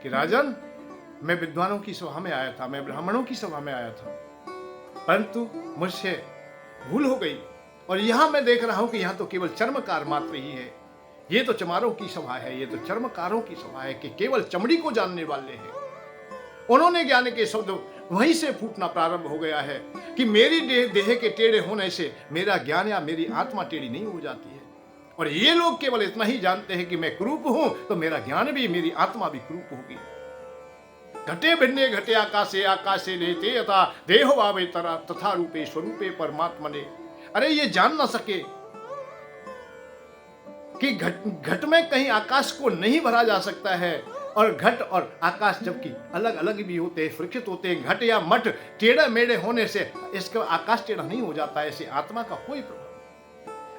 कि राजन, मैं विद्वानों की सभा में आया था, मैं ब्राह्मणों की सभा में आया था, परंतु मुझसे भूल हो गई और यहां मैं देख रहा हूं कि यहां तो केवल चर्मकार मात्र ही है। ये तो चमारों की सभा है, ये तो चर्मकारों की सभा है कि केवल चमड़ी को जानने वाले हैं। उन्होंने ज्ञान के शब्द वहीं से फूटना प्रारंभ हो गया है कि मेरी देह के टेढ़े होने से मेरा ज्ञान या मेरी आत्मा टेढ़ी नहीं हो जाती है। और ये लोग केवल इतना ही जानते हैं कि मैं कुरूप हूं तो मेरा ज्ञान भी, मेरी आत्मा भी कुरूप होगी। घटे भिन्ने घटे आकाशे आकाशे लेते यथा देहो भावे तरा तथा रूपे स्वरूपे परमात्मा ने। अरे ये जान ना सके कि घट में कहीं आकाश को नहीं भरा जा सकता है, और घट और आकाश जबकि अलग अलग भी होते हैं, सुरक्षित होते हैं। घट या मठ टेढ़े मेढ़े होने से इसका आकाश टेढ़ा नहीं हो जाता है, ऐसे आत्मा का कोई प्रभाव।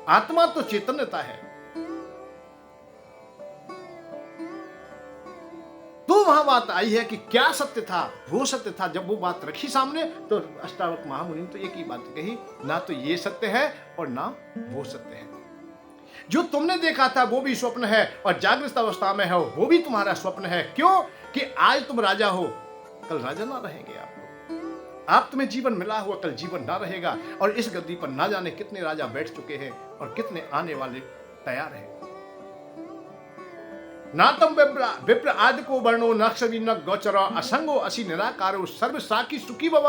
आत्मा तो चैतन्यता है। तो वहां बात आई है कि क्या सत्य था, वो सत्य था। जब वो बात रखी सामने तो अष्टावक्र महामुनि ने तो एक ही बात कही, ना तो ये सत्य है और ना वो सत्य है। जो तुमने देखा था वो भी स्वप्न है, और जागृत अवस्था में हो वो भी तुम्हारा स्वप्न है। क्यों? कि आज तुम राजा हो, कल राजा ना रहेंगे आप तुम्हें जीवन मिला हुआ, कल जीवन ना रहेगा। और इस गद्दी पर ना जाने कितने राजा बैठ चुके हैं और कितने आने वाले तैयार हैं। नातम विप्र आदि को वर्णो नक्षवी न गोचर असंगो असी निराकारो सर्व साकी सुखी भव।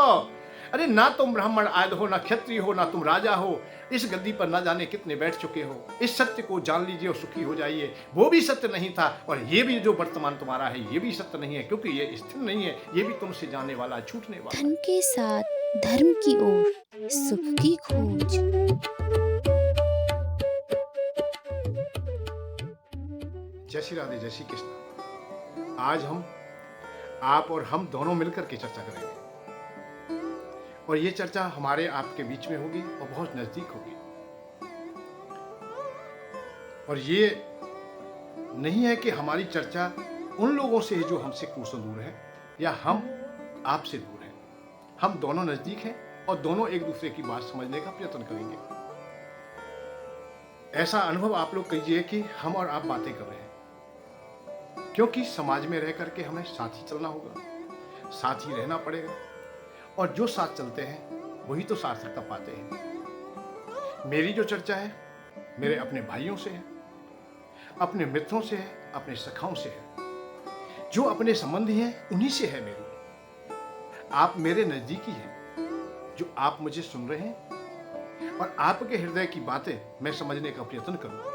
अरे ना तुम ब्राह्मण आदि हो, ना क्षत्रिय हो, ना तुम राजा हो, इस गद्दी पर ना जाने कितने बैठ चुके हो। इस सत्य को जान लीजिए और सुखी हो जाइए। वो भी सत्य नहीं था और ये भी जो वर्तमान तुम्हारा है ये भी सत्य नहीं है, क्योंकि ये स्थिर नहीं है, ये भी तुमसे जाने वाला, छूटने वाला। धन के साथ धर्म की ओर, सुख की खोज। जय श्री राधे, जय श्री कृष्ण। आज हम, आप और हम दोनों मिलकर के चर्चा करेंगे, और ये चर्चा हमारे आपके बीच में होगी और बहुत नजदीक होगी। और ये नहीं है कि हमारी चर्चा उन लोगों से है जो हमसे कोसों दूर है, या हम आपसे दूर हैं। हम दोनों नजदीक हैं और दोनों एक दूसरे की बात समझने का प्रयत्न करेंगे। ऐसा अनुभव आप लोग कीजिए कि हम और आप बातें कर रहे हैं, क्योंकि समाज में रह करके हमें साथ ही चलना होगा, साथ ही रहना पड़ेगा। और जो साथ चलते हैं वही तो सार्थकता पाते हैं। मेरी जो चर्चा है मेरे अपने भाइयों से है, अपने मित्रों से है, अपने सखाओं से है। जो अपने संबंधी हैं उन्हीं से है मेरी। आप मेरे नजदीकी हैं, जो आप मुझे सुन रहे हैं, और आपके हृदय की बातें मैं समझने का प्रयत्न करूंगा।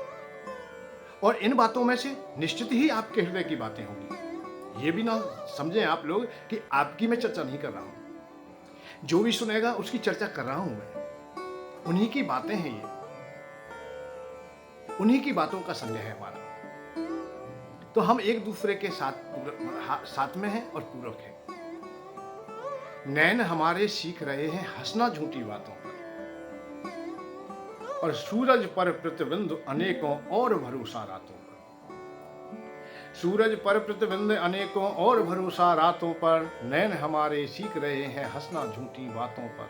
और इन बातों में से निश्चित ही आपके हृदय की बातें होंगी। ये भी ना समझें आप लोग कि आपकी मैं चर्चा नहीं कर रहा हूं। जो भी सुनेगा उसकी चर्चा कर रहा हूं मैं। उन्हीं की बातें हैं ये, उन्हीं की बातों का संजय है हमारा। तो हम एक दूसरे के साथ में हैं और पूरक हैं। नैन हमारे सीख रहे हैं हंसना झूठी बातों पर, और सूरज पर प्रतिबिंब अनेकों और भरोसा रातों पर। सूरज पर प्रतिबिंब अनेकों और भरोसा रातों पर, नैन हमारे सीख रहे हैं हंसना झूठी बातों पर।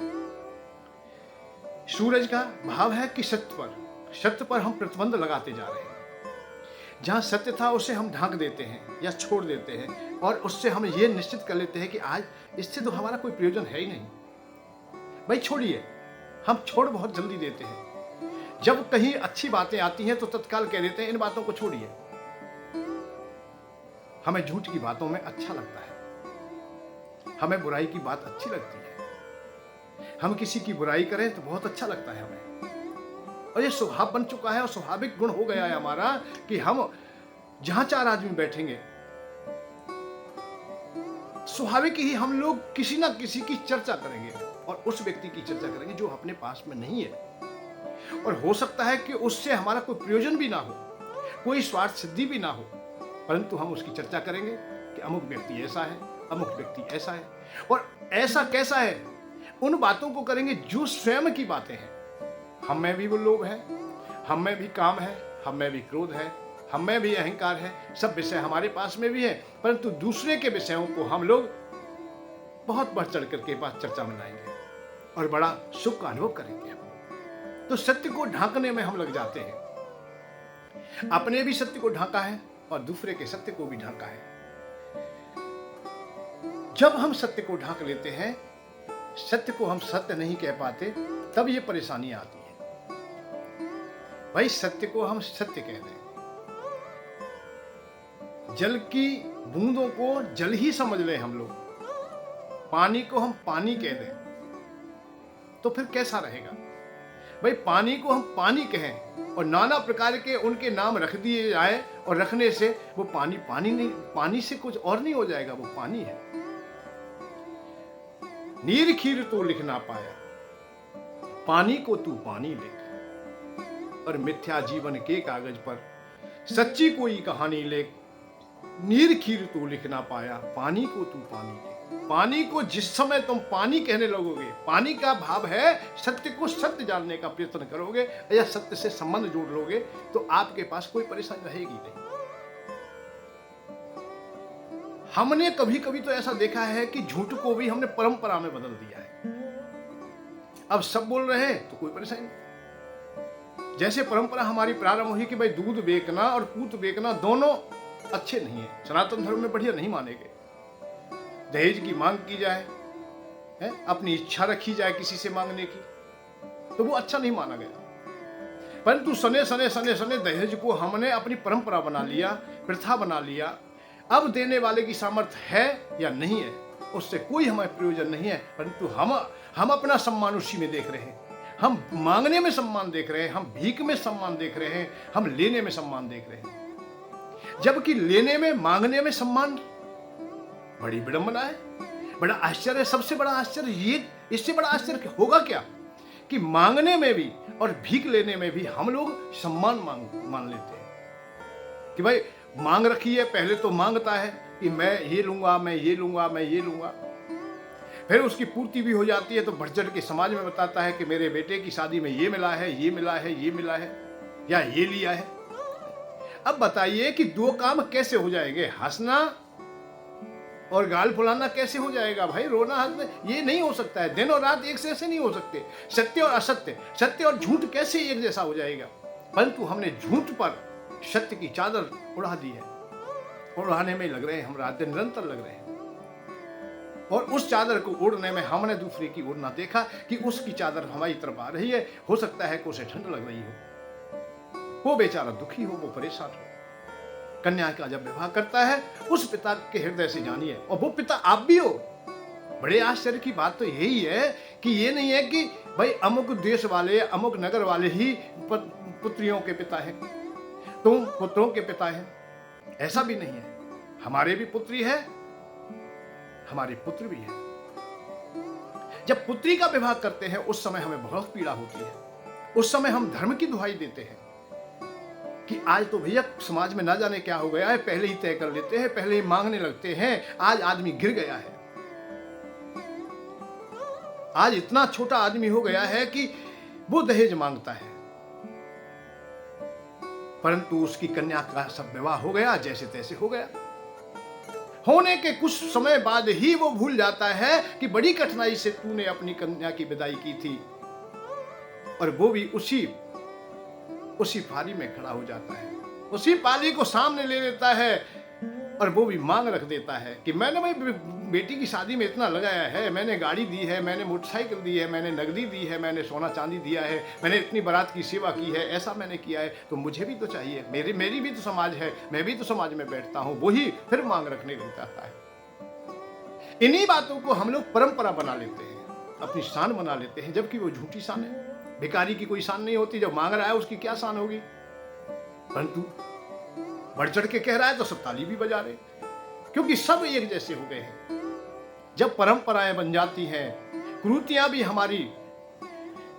सूरज का भाव है कि सत्य पर हम प्रतिबंध लगाते जा रहे हैं। जहां सत्य था उसे हम ढांक देते हैं या छोड़ देते हैं, और उससे हम ये निश्चित कर लेते हैं कि आज इससे तो हमारा कोई प्रयोजन है ही नहीं, भाई छोड़िए। हम छोड़ बहुत जल्दी देते हैं। जब कहीं अच्छी बातें आती हैं तो तत्काल कह देते हैं इन बातों को छोड़िए। हमें झूठ की बातों में अच्छा लगता है, हमें बुराई की बात अच्छी लगती है। हम किसी की बुराई करें तो बहुत अच्छा लगता है हमें, और ये स्वभाव बन चुका है और स्वाभाविक गुण हो गया है हमारा कि हम जहां चार आदमी बैठेंगे स्वाभाविक ही हम लोग किसी ना किसी की चर्चा करेंगे, और उस व्यक्ति की चर्चा करेंगे जो अपने पास में नहीं है। और हो सकता है कि उससे हमारा कोई प्रयोजन भी ना हो, कोई स्वार्थ सिद्धि भी ना हो, परंतु हम उसकी चर्चा करेंगे कि अमुक व्यक्ति ऐसा है, अमुक व्यक्ति ऐसा है। और ऐसा कैसा है, उन बातों को करेंगे जो स्वयं की बातें हैं। हम में भी वो लोभ है, हम में भी काम है, हम में भी क्रोध है, हम में भी अहंकार है। सब विषय हमारे पास में भी है, परंतु दूसरे के विषयों को हम लोग बहुत बढ़ चढ़ करके बात चर्चा में लाएंगे और बड़ा सुख का अनुभव करेंगे। तो सत्य को ढांकने में हम लग जाते हैं। अपने भी सत्य को ढांका है और दूसरे के सत्य को भी ढांका है। जब हम सत्य को ढांक लेते हैं, सत्य को हम सत्य नहीं कह पाते, तब ये परेशानी आती है। भाई सत्य को हम सत्य कह दें, जल की बूंदों को जल ही समझ लें हम लोग, पानी को हम पानी कह दें, तो फिर कैसा रहेगा? भाई पानी को हम पानी कहें और नाना प्रकार के उनके नाम रख दिए जाए, और रखने से वो पानी पानी नहीं, पानी से कुछ और नहीं हो जाएगा, वो पानी है। नीर खीर तो लिख ना पाया, पानी को तू पानी लिख, और मिथ्या जीवन के कागज पर सच्ची कोई कहानी लिख। नीर खीर तू लिख ना पाया, पानी को तू पानी लिख। पानी को जिस समय तुम पानी कहने लगोगे, पानी का भाव है सत्य को सत्य जानने का प्रयत्न करोगे या सत्य से संबंध जोड़ लोगे, तो आपके पास कोई परेशानी रहेगी नहीं। हमने कभी कभी तो ऐसा देखा है कि झूठ को भी हमने परंपरा में बदल दिया है। अब सब बोल रहे हैं तो कोई परेशानी नहीं। जैसे परंपरा हमारी प्रारंभ हुई कि भाई दूध बेचना और पूत बेचना दोनों अच्छे नहीं है, सनातन धर्म में बढ़िया नहीं माने गए। दहेज की मांग की जाए, है अपनी इच्छा रखी जाए किसी से मांगने की, तो वो अच्छा नहीं माना गया। परंतु सने सने सने सने दहेज को हमने अपनी परंपरा बना लिया, प्रथा बना लिया। अब देने वाले की सामर्थ्य है या नहीं है, उससे कोई हमें प्रयोजन नहीं है, परंतु हम अपना सम्मान उसी में देख रहे हैं। हम मांगने में सम्मान देख रहे हैं, हम भीख में सम्मान देख रहे हैं, हम लेने में सम्मान देख रहे हैं। जबकि लेने में, मांगने में सम्मान बड़ी विडंबना है, बड़ा आश्चर्य है। सबसे बड़ा आश्चर्य ये, इससे बड़ा आश्चर्य होगा क्या कि मांगने में भी और भीख लेने में भी हम लोग सम्मान मान लेते हैं कि भाई मांग रखी है, पहले तो मांगता है कि मैं ये लूंगा, मैं ये लूंगा, मैं ये लूंगा, फिर उसकी पूर्ति भी हो जाती है तो बढ़ चढ़ के समाज में बताता है कि मेरे बेटे की शादी में ये मिला है, ये मिला है, ये मिला है, या ये लिया है। अब बताइए कि दो काम कैसे हो जाएंगे? हंसना और गाल फुलाना कैसे हो जाएगा? भाई रोना हंसना ये नहीं हो सकता है, दिन और रात एक से ऐसे नहीं हो सकते। सत्य और असत्य, सत्य और झूठ कैसे एक जैसा हो जाएगा? परंतु हमने झूठ पर सत्य की चादर उड़ा दी है, उड़ाने में लग रहे हैं हम, रात दिन निरंतर लग रहे हैं। और उस चादर को उड़ने में हमने दूसरे की ओर ना देखा कि उसकी चादर हमारी तरफ आ रही है। हो सकता है कि उसे ठंड लग रही हो, वो बेचारा दुखी हो, वो परेशान हो। कन्या का जब विवाह करता है उस पिता के हृदय से जानिए, और वो पिता आप भी हो। बड़े आश्चर्य की बात तो यही है कि ये नहीं है कि भाई अमुक देश वाले, अमुक नगर वाले ही पुत्रियों के पिता हैं, तुम पुत्रों के पिता हैं, ऐसा भी नहीं है। हमारे भी पुत्री है, हमारे पुत्र भी है। जब पुत्री का विवाह करते हैं उस समय हमें बहुत पीड़ा होती है। उस समय हम धर्म की दुहाई देते हैं कि आज तो भैया समाज में ना जाने क्या हो गया है, पहले ही तय कर लेते हैं, पहले ही मांगने लगते हैं। आज आदमी गिर गया है, आज इतना छोटा आदमी हो गया है कि वो दहेज मांगता है, परंतु उसकी कन्या का सब विवाह हो गया, जैसे तैसे हो गया। होने के कुछ समय बाद ही वो भूल जाता है कि बड़ी कठिनाई से तूने अपनी कन्या की विदाई की थी, और वो भी उसी पारी में खड़ा हो जाता है, उसी पाली को सामने ले लेता है, और वो भी मांग रख देता है कि मैंने भाई बेटी की शादी में इतना लगाया है, मैंने गाड़ी दी है, मैंने मोटरसाइकिल दी है, मैंने नगदी दी है, मैंने सोना चांदी दिया है, मैंने इतनी बारात की सेवा की है, ऐसा मैंने किया है, तो मुझे भी तो चाहिए, मेरी भी तो समाज है, मैं भी तो समाज में बैठता हूँ। वही फिर मांग रखने लगता है। इन्हीं बातों को हम लोग परंपरा बना लेते हैं, अपनी शान बना लेते हैं, जबकि वो झूठी शान है। भिखारी की कोई शान नहीं होती, जब मांग रहा है उसकी क्या शान होगी? परंतु बढ़ चढ़ के कह रहा है तो सब ताली भी बजा रहे, क्योंकि सब एक जैसे हो गए हैं। जब परंपराएं बन जाती हैं, कुरीतियां भी हमारी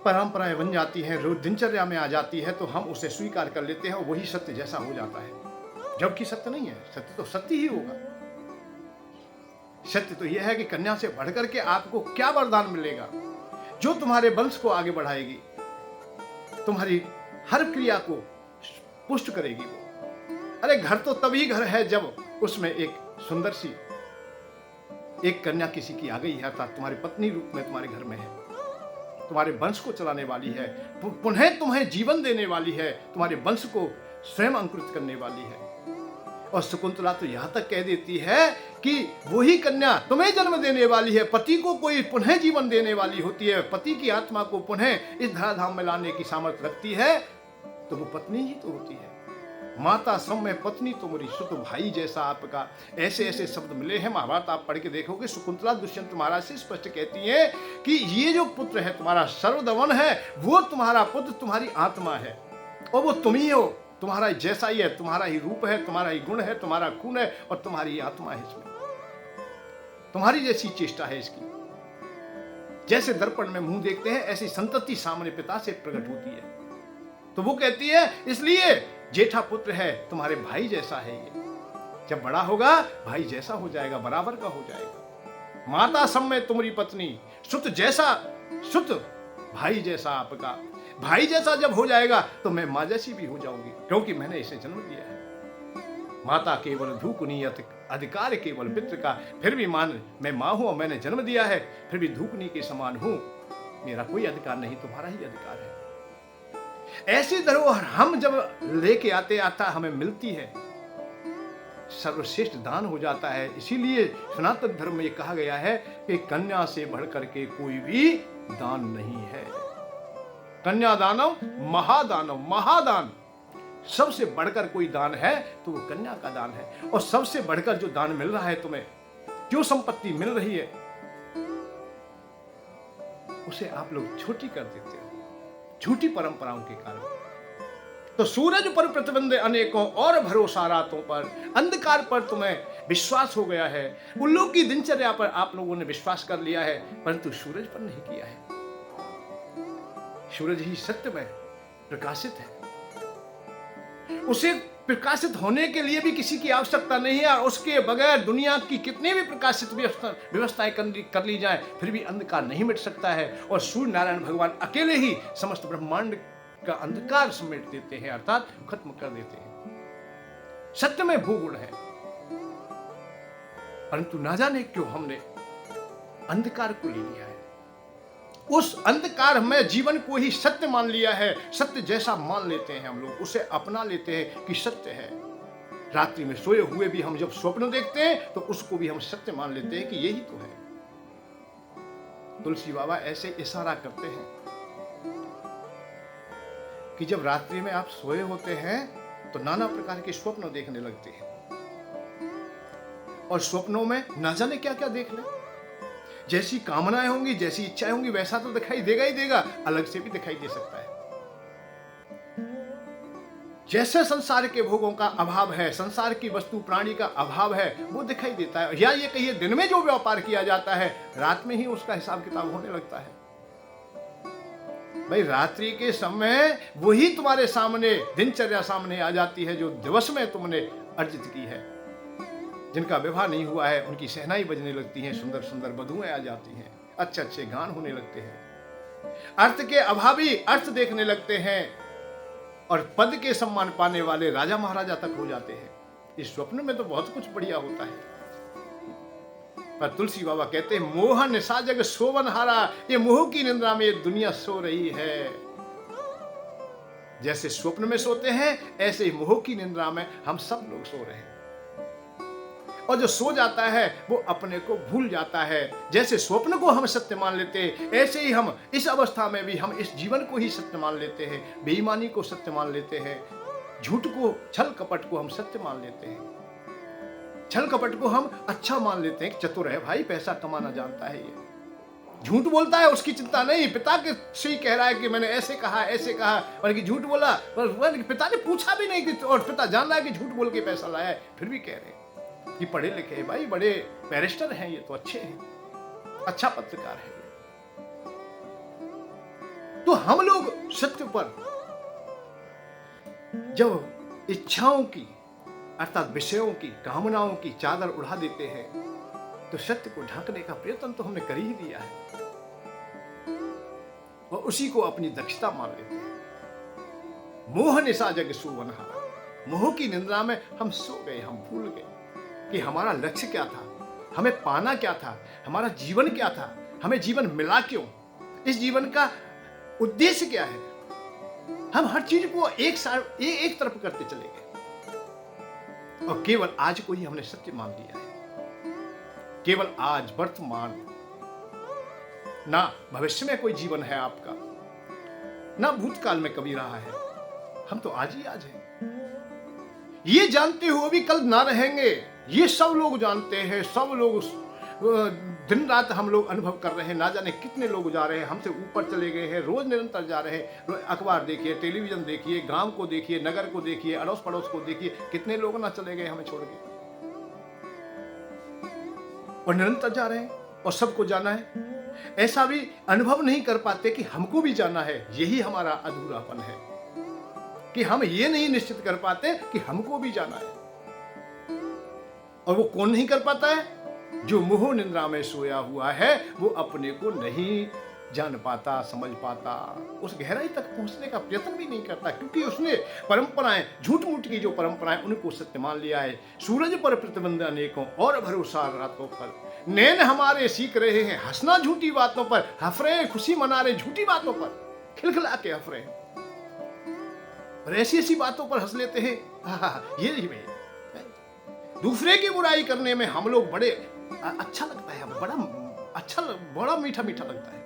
परंपराएं बन जाती हैं, रोज दिनचर्या में आ जाती है, तो हम उसे स्वीकार कर लेते हैं और वही सत्य जैसा हो जाता है, जबकि सत्य नहीं है। सत्य तो सत्य ही होगा। सत्य तो यह है कि कन्या से बढ़कर के आपको क्या वरदान मिलेगा जो तुम्हारे वंश को आगे बढ़ाएगी, तुम्हारी हर क्रिया को पुष्ट करेगी। अरे घर तो तभी घर है जब उसमें एक सुंदर सी एक कन्या किसी की आ गई है, अर्थात तुम्हारी पत्नी रूप में तुम्हारे घर में है, तुम्हारे वंश को चलाने वाली है, पुनः तुम्हें जीवन देने वाली है, तुम्हारे वंश को स्वयं अंकुरित करने वाली है। और शकुंतला तो यहां तक कह देती है कि वही कन्या तुम्हें जन्म देने वाली है, पति को कोई पुनः जीवन देने वाली होती है, पति की आत्मा को पुनः इस धराधाम में लाने की सामर्थ्य रखती है, तो वो पत्नी ही तो होती है। माता सम में पत्नी तुम्हारी सुत भाई जैसा आपका, ऐसे ऐसे शब्द मिले हैं। महाभारत आप पढ़ के देखोगे, शकुंतला दुष्यंत महाराज से स्पष्ट कहती है कि ये जो पुत्र है तुम्हारा सर्वदमन है, वो तुम्हारा पुत्र तुम्हारी आत्मा है और वो तुम ही हो, तुम्हारा जैसा ही है, तुम्हारा ही रूप है, तुम्हारा ही गुण है, तुम्हारा खून है और तुम्हारी आत्मा है, इसमें तुम्हारी जैसी चेष्टा है इसकी। जैसे दर्पण में मुंह देखते हैं, ऐसी संतति सामने पिता से प्रकट होती है। तो वो कहती है इसलिए जेठा पुत्र है, तुम्हारे भाई जैसा है ये, जब बड़ा होगा भाई जैसा हो जाएगा, बराबर का हो जाएगा। माता सम में तुम्हारी पत्नी, सुत जैसा, सुत भाई जैसा आपका, भाई जैसा जब हो जाएगा तो मैं माँ जैसी भी हो जाऊंगी, क्योंकि मैंने इसे जन्म दिया है। माता केवल धूकनी, अधिकार केवल पितृ का, फिर भी मान मैं माँ हूं और मैंने जन्म दिया है, फिर भी धूकनी के समान हूं, मेरा कोई अधिकार नहीं, तुम्हारा ही अधिकार है। ऐसी धरोहर हम जब लेके आते आता हमें मिलती है, सर्वश्रेष्ठ दान हो जाता है। इसीलिए सनातन धर्म में ये कहा गया है कि कन्या से बढ़कर के कोई भी दान नहीं है। कन्या दानव महादानव, महादान, सबसे बढ़कर कोई दान है तो वो कन्या का दान है। और सबसे बढ़कर जो दान मिल रहा है तुम्हें, जो संपत्ति मिल रही है, उसे आप लोग छोटी कर देते हो, झूठी परंपराओं के कारण। तो सूरज पर प्रतिबंध अनेकों और भरोसा रातों पर, अंधकार पर तुम्हें विश्वास हो गया है। उल्लू की दिनचर्या पर आप लोगों ने विश्वास कर लिया है, परंतु सूरज पर नहीं किया है। सूरज ही सत्य में प्रकाशित है, उसे प्रकाशित होने के लिए भी किसी की आवश्यकता नहीं है, और उसके बगैर दुनिया की कितनी भी प्रकाशित व्यवस्थाएं कर ली जाए, फिर भी अंधकार नहीं मिट सकता है। और सूर्य नारायण भगवान अकेले ही समस्त ब्रह्मांड का अंधकार समेट देते हैं, अर्थात खत्म कर देते हैं। सत्य में भूगुण है, परंतु ना जाने क्यों हमने अंधकार को ले लिया है। उस अंधकार में जीवन को ही सत्य मान लिया है, सत्य जैसा मान लेते हैं हम लोग, उसे अपना लेते हैं कि सत्य है। रात्रि में सोए हुए भी हम जब स्वप्न देखते हैं तो उसको भी हम सत्य मान लेते हैं कि यही तो है। तुलसी बाबा ऐसे इशारा करते हैं कि जब रात्रि में आप सोए होते हैं तो नाना प्रकार के स्वप्न देखने लगते हैं, और स्वप्नों में ना जाने क्या क्या देख ले। जैसी कामनाएं होंगी, जैसी इच्छाएं होंगी, वैसा तो दिखाई देगा ही देगा, अलग से भी दिखाई दे सकता है। जैसे संसार के भोगों का अभाव है, संसार की वस्तु प्राणी का अभाव है, वो दिखाई देता है। या ये कहिए दिन में जो व्यापार किया जाता है, रात में ही उसका हिसाब किताब होने लगता है। भाई रात्रि के समय वही तुम्हारे सामने दिनचर्या सामने आ जाती है जो दिवस में तुमने अर्जित की है। जिनका विवाह नहीं हुआ है उनकी शहनाई बजने लगती हैं, सुंदर सुंदर वधुएं आ जाती हैं, अच्छे अच्छे गान होने लगते हैं, अर्थ के अभावी अर्थ देखने लगते हैं, और पद के सम्मान पाने वाले राजा महाराजा तक हो जाते हैं। इस स्वप्न में तो बहुत कुछ बढ़िया होता है, पर तुलसी बाबा कहते हैं मोह निशा जग सोवन हारा, ये मोह की निंद्रा में ये दुनिया सो रही है। जैसे स्वप्न में सोते हैं, ऐसे ही मोह की निंद्रा में हम सब लोग सो रहे हैं। और जो सो जाता है वो अपने को भूल जाता है। जैसे स्वप्न को हम सत्य मान लेते हैं, ऐसे ही हम इस अवस्था में भी हम इस जीवन को ही सत्य मान लेते हैं, बेईमानी को सत्य मान लेते हैं, झूठ को, छल कपट को हम सत्य मान लेते हैं। छल कपट को हम अच्छा मान लेते हैं, चतुर है भाई, पैसा कमाना जानता है ये। झूठ बोलता है, उसकी चिंता नहीं, पिता के से ही कह रहा है कि मैंने ऐसे कहा ऐसे कहा, और कि झूठ बोला, पर पिता ने पूछा भी नहीं कि, और पिता जान रहा है कि झूठ बोल के पैसा लाया है, फिर भी कह रहे हैं कि पढ़े लिखे हैं भाई, बड़े बैरिस्टर हैं ये तो, अच्छे हैं, अच्छा पत्रकार है। तो हम लोग सत्य पर जब इच्छाओं की अर्थात विषयों की, कामनाओं की चादर उड़ा देते हैं, तो सत्य को ढकने का प्रयत्न तो हमने कर ही दिया है, और उसी को अपनी दक्षता मान लेते हैं। मोह निशा जग सोवनहारा, मोह की निंद्रा में हम सो गए, हम भूल गए कि हमारा लक्ष्य क्या था, हमें पाना क्या था, हमारा जीवन क्या था, हमें जीवन मिला क्यों, इस जीवन का उद्देश्य क्या है। हम हर चीज को एक तरफ करते चले गए, और केवल आज को ही हमने सत्य मान लिया है। केवल आज वर्तमान, ना भविष्य में कोई जीवन है आपका, ना भूतकाल में कभी रहा है। हम तो आज ही आज हैं। ये जानते हुए भी कल ना रहेंगे, ये सब लोग जानते हैं। सब लोग दिन रात हम लोग अनुभव कर रहे हैं। ना जाने कितने लोग जा रहे हैं, हमसे ऊपर चले गए हैं, रोज निरंतर जा रहे हैं। अखबार देखिए, टेलीविजन देखिए, गांव को देखिए, नगर को देखिए, अड़ोस पड़ोस को देखिए, कितने लोग ना चले गए हमें छोड़ के, और निरंतर जा रहे हैं और सबको जाना है। ऐसा भी अनुभव नहीं कर पाते कि हमको भी जाना है। यही हमारा अधूरापन है कि हम ये नहीं निश्चित कर पाते कि हमको भी जाना है। और वो कौन नहीं कर पाता है? जो मोह निद्रा में सोया हुआ है, वो अपने को नहीं जान पाता, समझ पाता, उस गहराई तक पहुंचने का प्रयत्न भी नहीं करता, क्योंकि उसने परंपराएं, झूठ मूठ की जो परंपराएं, उनको सत्य मान लिया है। सूरज पर प्रतिबंध अनेकों और भरोसा रातों पर, नैन हमारे सीख रहे हैं हंसना झूठी बातों पर, हंस रहे खुशी मना रहे झूठी बातों पर, खिलखिला के हंस रहे हैं और ऐसी ऐसी बातों पर हंस लेते हैं। ये नहीं भाई, दूसरे की बुराई करने में हम लोग बड़े अच्छा लगता है, बड़ा अच्छा, बड़ा मीठा मीठा लगता है।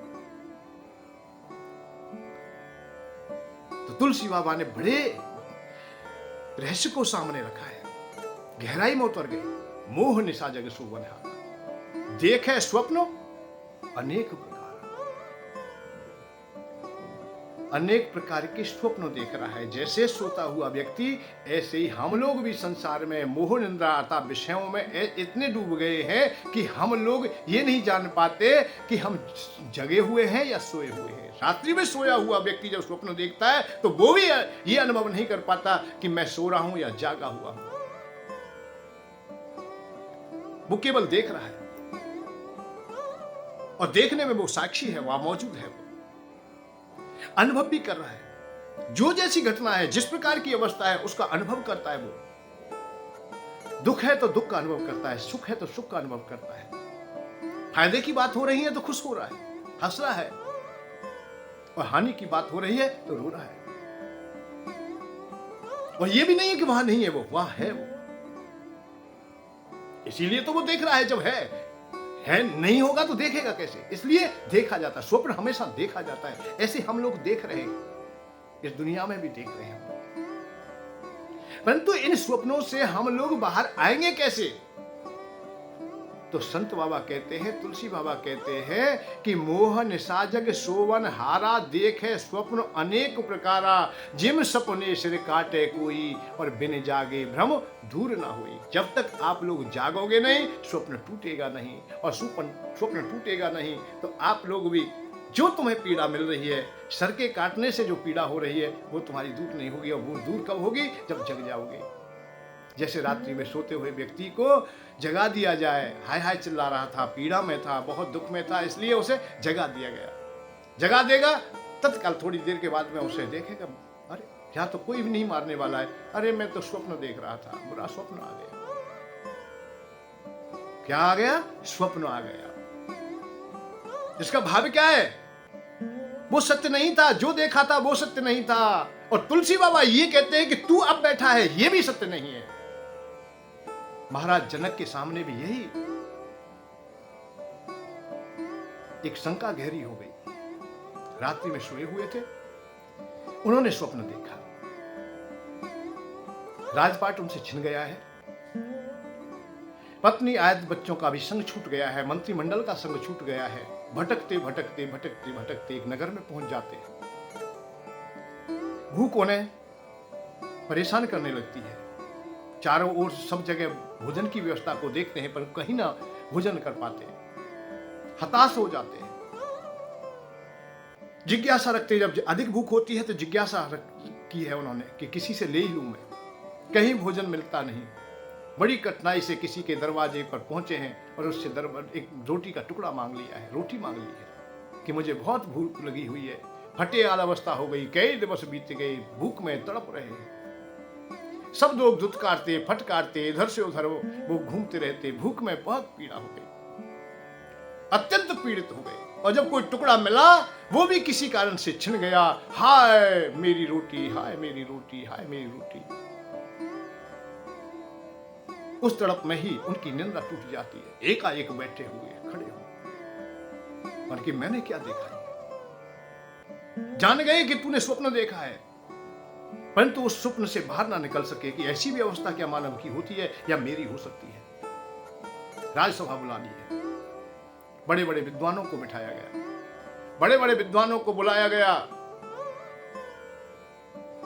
तो तुलसी बाबा ने बड़े रहस्य को सामने रखा है, गहराई में उतर गए। मोह निशा जग सुवनहारा, देखे स्वप्न अनेक प्रकार, अनेक प्रकार के स्वप्न देख रहा है। जैसे सोता हुआ व्यक्ति, ऐसे ही हम लोग भी संसार में मोह निंद्रा अर्थात विषयों में इतने डूब गए हैं कि हम लोग ये नहीं जान पाते कि हम जगे हुए हैं या सोए हुए हैं। रात्रि में सोया हुआ व्यक्ति जब स्वप्न देखता है तो वो भी ये अनुभव नहीं कर पाता कि मैं सो रहा हूं या जागा हुआ हूं। वो केवल देख रहा है और देखने में वो साक्षी है, वहां मौजूद है, वो अनुभव भी कर रहा है। जो जैसी घटना है, जिस प्रकार की अवस्था है, उसका अनुभव करता है। वो दुख है तो दुख का अनुभव करता है, सुख है तो सुख का अनुभव करता है। फायदे की बात हो रही है तो खुश हो रहा है, हंस रहा है, और हानि की बात हो रही है तो रो रहा है। और ये भी नहीं है कि वहां नहीं है, वो वहां है। वो इसीलिए तो वो देख रहा है। जब है नहीं होगा तो देखेगा कैसे? इसलिए देखा जाता है, स्वप्न हमेशा देखा जाता है। ऐसे हम लोग देख रहे हैं, इस दुनिया में भी देख रहे हैं, परंतु इन स्वप्नों से हम लोग बाहर आएंगे कैसे? तो संत बाबा कहते हैं, तुलसी बाबा कहते हैं कि मोह निशा जग सोवन हारा, देखे स्वप्न अनेक प्रकारा, जिम सपने सिर काटे कोई, और बिन जागे भ्रम दूर ना हुई। जब तक आप लोग जागोगे नहीं, स्वप्न टूटेगा नहीं, और स्वप्न टूटेगा नहीं तो आप लोग भी, जो तुम्हें पीड़ा मिल रही है, सर के काटने से जो पीड़ा हो रही है, वो तुम्हारी दूर नहीं होगी। और वो दूर कब होगी? जब जग जाओगे। जैसे रात्रि में सोते हुए व्यक्ति को जगा दिया जाए, हाय हाय चिल्ला रहा था, पीड़ा में था, बहुत दुख में था, इसलिए उसे जगा दिया गया। जगा देगा, तत्काल थोड़ी देर के बाद में उसे देखेगा, अरे यहाँ तो कोई भी नहीं मारने वाला है, अरे मैं तो स्वप्न देख रहा था, बुरा स्वप्न आ गया। क्या आ गया? स्वप्न आ गया। इसका भाव क्या है? वो सत्य नहीं था, जो देखा था वो सत्य नहीं था। और तुलसी बाबा ये कहते हैं कि तू अब बैठा है, ये भी सत्य नहीं है। महाराज जनक के सामने भी यही एक शंका गहरी हो गई। रात्रि में सोए हुए थे, उन्होंने स्वप्न देखा, राजपाट उनसे छिन गया है, पत्नी आयत बच्चों का भी संग छूट गया है, मंत्रिमंडल का संग छूट गया है। भटकते भटकते भटकते भटकते एक नगर में पहुंच जाते हैं। भूख उन्हें परेशान करने लगती है। चारों ओर सब जगह भोजन की व्यवस्था को देखते हैं, पर कहीं ना भोजन कर पाते, हताश हो जाते हैं। जिज्ञासा रखते, जब अधिक भूख होती है तो जिज्ञासा की है उन्होंने कि किसी से ले ही लूं मैं, कहीं भोजन मिलता नहीं। बड़ी कठिनाई से किसी के दरवाजे पर पहुंचे हैं और उससे एक रोटी का टुकड़ा मांग लिया है, रोटी मांग ली है कि मुझे बहुत भूख लगी हुई है, फटे आल अवस्था हो गई, कई दिवस बीत गए, भूख में तड़प रहे हैं। सब लोग धुतकारते फटकारते, इधर से उधर वो घूमते रहते, भूख में बहुत पीड़ा हो गई, अत्यंत पीड़ित हो गए। और जब कोई टुकड़ा मिला, वो भी किसी कारण से छिन गया। हाय मेरी रोटी, हाय मेरी रोटी, हाय मेरी रोटी। उस तड़प में ही उनकी निंदा टूट जाती है। एकाएक बैठे हुए खड़े हो और कि मैंने क्या देखा है। जान गए कि तूने स्वप्न देखा है, परंतु उस स्वप्न से बाहर ना निकल सके कि ऐसी भी अवस्था क्या मानव की होती है या मेरी हो सकती है। राजसभा बुला ली है, बड़े बड़े विद्वानों को बिठाया गया, बड़े बड़े विद्वानों को बुलाया गया,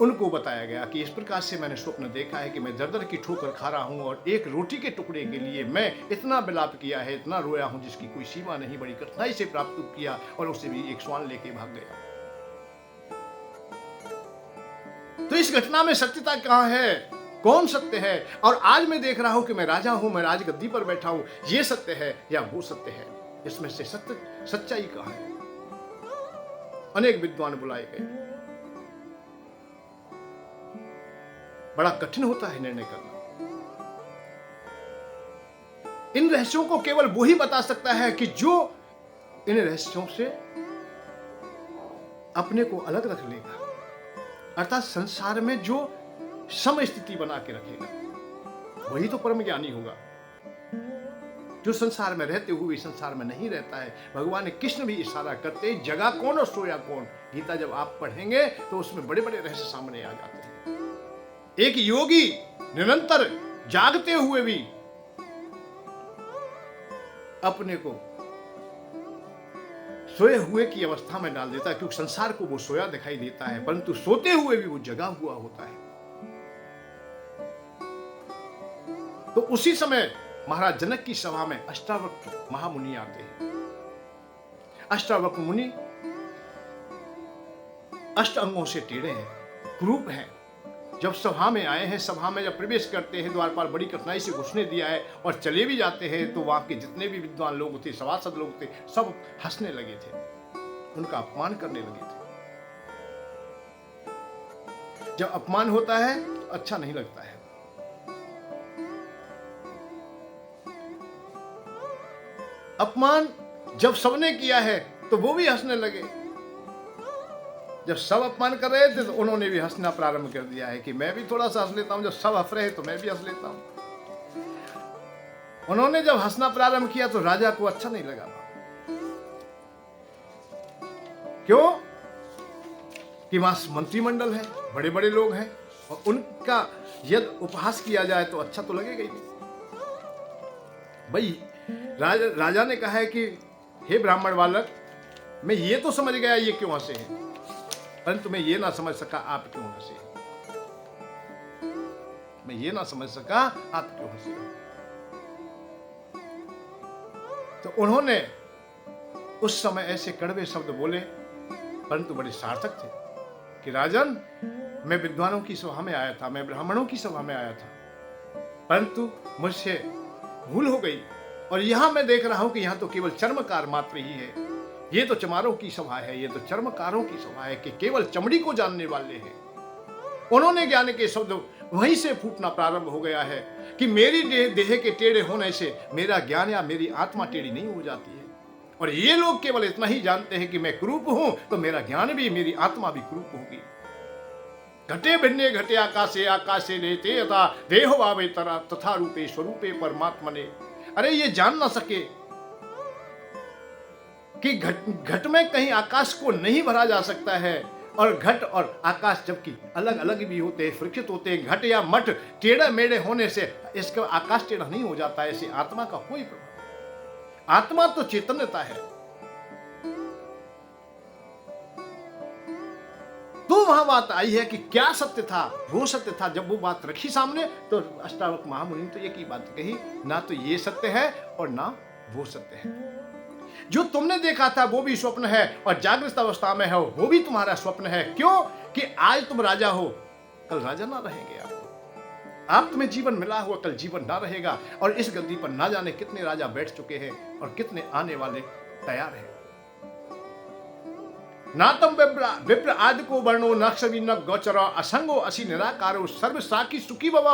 उनको बताया गया कि इस प्रकार से मैंने स्वप्न देखा है कि मैं दर दर की ठोकर खा रहा हूं और एक रोटी के टुकड़े के लिए मैं इतना विलाप किया है, इतना रोया हूं जिसकी कोई सीमा नहीं, बड़ी कठिनाई से प्राप्त किया और उसे भी एक श्वान लेके भाग गया। तो इस घटना में सत्यता कहां है, कौन सत्य है? और आज मैं देख रहा हूं कि मैं राजा हूं, मैं राजगद्दी पर बैठा हूं, ये सत्य है या वो सत्य है? इसमें से सच्चाई कहां है? अनेक विद्वान बुलाए गए। बड़ा कठिन होता है निर्णय करना। इन रहस्यों को केवल वो ही बता सकता है कि जो इन रहस्यों से अपने को अलग रख लेगा, अर्थात संसार में जो समस्थिति बना के रखेगा, वही तो परम ज्ञानी होगा। जो संसार में रहते हुए संसार में नहीं रहता है। भगवान ने कृष्ण भी इशारा करते, जगा कौन और सोया कौन। गीता जब आप पढ़ेंगे तो उसमें बड़े बड़े रहस्य सामने आ जाते हैं। एक योगी निरंतर जागते हुए भी अपने को सोए हुए की अवस्था में डाल देता है, क्योंकि संसार को वो सोया दिखाई देता है, परंतु सोते हुए भी वो जगा हुआ होता है। तो उसी समय महाराज जनक की सभा में अष्टावक्र महामुनि आते हैं। अष्टावक्र मुनि अष्ट अंगों से टेढ़े हैं, कुरूप हैं। जब सभा में आए हैं, सभा में जब प्रवेश करते हैं, द्वारपाल बड़ी कठिनाई से घुसने दिया है और चले भी जाते हैं, तो वहां के जितने भी विद्वान लोग थे, सभासद लोग थे, सब हंसने लगे थे, उनका अपमान करने लगे थे। जब अपमान होता है तो अच्छा नहीं लगता है। अपमान जब सबने किया है तो वो भी हंसने लगे। जब सब अपमान कर रहे थे तो उन्होंने भी हंसना प्रारंभ कर दिया है कि मैं भी थोड़ा सा हंस लेता हूं। जब सब हंस रहे तो मैं भी हंस लेता हूं। उन्होंने जब हंसना प्रारंभ किया तो राजा को अच्छा नहीं लगा। क्यों? कि वहां मंत्रिमंडल है, बड़े बड़े लोग हैं, और उनका यदि उपहास किया जाए तो अच्छा तो लगेगा ही नहीं। भाई राजा ने कहा है कि हे ब्राह्मण बालक, मैं ये तो समझ गया ये क्यों हंसे हैं, परंतु मैं ये ना समझ सका आप क्यों हंसे। मैं ये ना समझ सका आप क्यों हंसे। तो उन्होंने उस समय ऐसे कड़वे शब्द बोले, परंतु बड़े सार्थक थे कि राजन, मैं विद्वानों की सभा में आया था, मैं ब्राह्मणों की सभा में आया था, परंतु मुझसे भूल हो गई और यहां मैं देख रहा हूं कि यहां तो केवल चर्मकार मात्र ही है। ये तो चमारों की सभा है, ये तो चर्मकारों की सभा है कि केवल चमड़ी को जानने वाले हैं। उन्होंने ज्ञान के शब्द वहीं से फूटना प्रारंभ हो गया है कि मेरी देह के टेढ़े होने से मेरा ज्ञान या मेरी आत्मा टेढ़ी नहीं हो जाती है। और ये लोग केवल इतना ही जानते हैं कि मैं कुरूप हूं तो मेरा ज्ञान भी, मेरी आत्मा भी कुरूप होगी। घटे भिन्ने घटे आकाशे लेते यथा देहो भावे तथा रूपे स्वरूपे परमात्मने। अरे ये जान ना सके कि घट में कहीं आकाश को नहीं भरा जा सकता है, और घट और आकाश जबकि अलग अलग भी होते हैं, सुरक्षित होते हैं। घट या मठ टेढ़े मेढ़े होने से इसका आकाश टेढ़ा नहीं हो जाता है। ऐसे आत्मा का कोई प्रभाव। आत्मा तो चैतन्यता है। तो वहां बात आई है कि क्या सत्य था, वो सत्य था। जब वो बात रखी सामने तो अष्टावक्र महामुनि ने तो एक ही बात कही, ना तो ये सत्य है और ना वो सत्य है। जो तुमने देखा था वो भी स्वप्न है, और जागृत अवस्था में हो वो भी तुम्हारा स्वप्न है। क्यों? कि आज तुम राजा हो, कल राजा ना रहेंगे आप तुम्हें जीवन मिला हुआ, कल जीवन ना रहेगा। और इस गद्दी पर ना जाने कितने राजा बैठ चुके हैं और कितने आने वाले तैयार हैं। नातम विप्र आदि को वर्णो नक्षवी न गोचरो असंगो असी निराकारो सर्व साकी सुखी भव।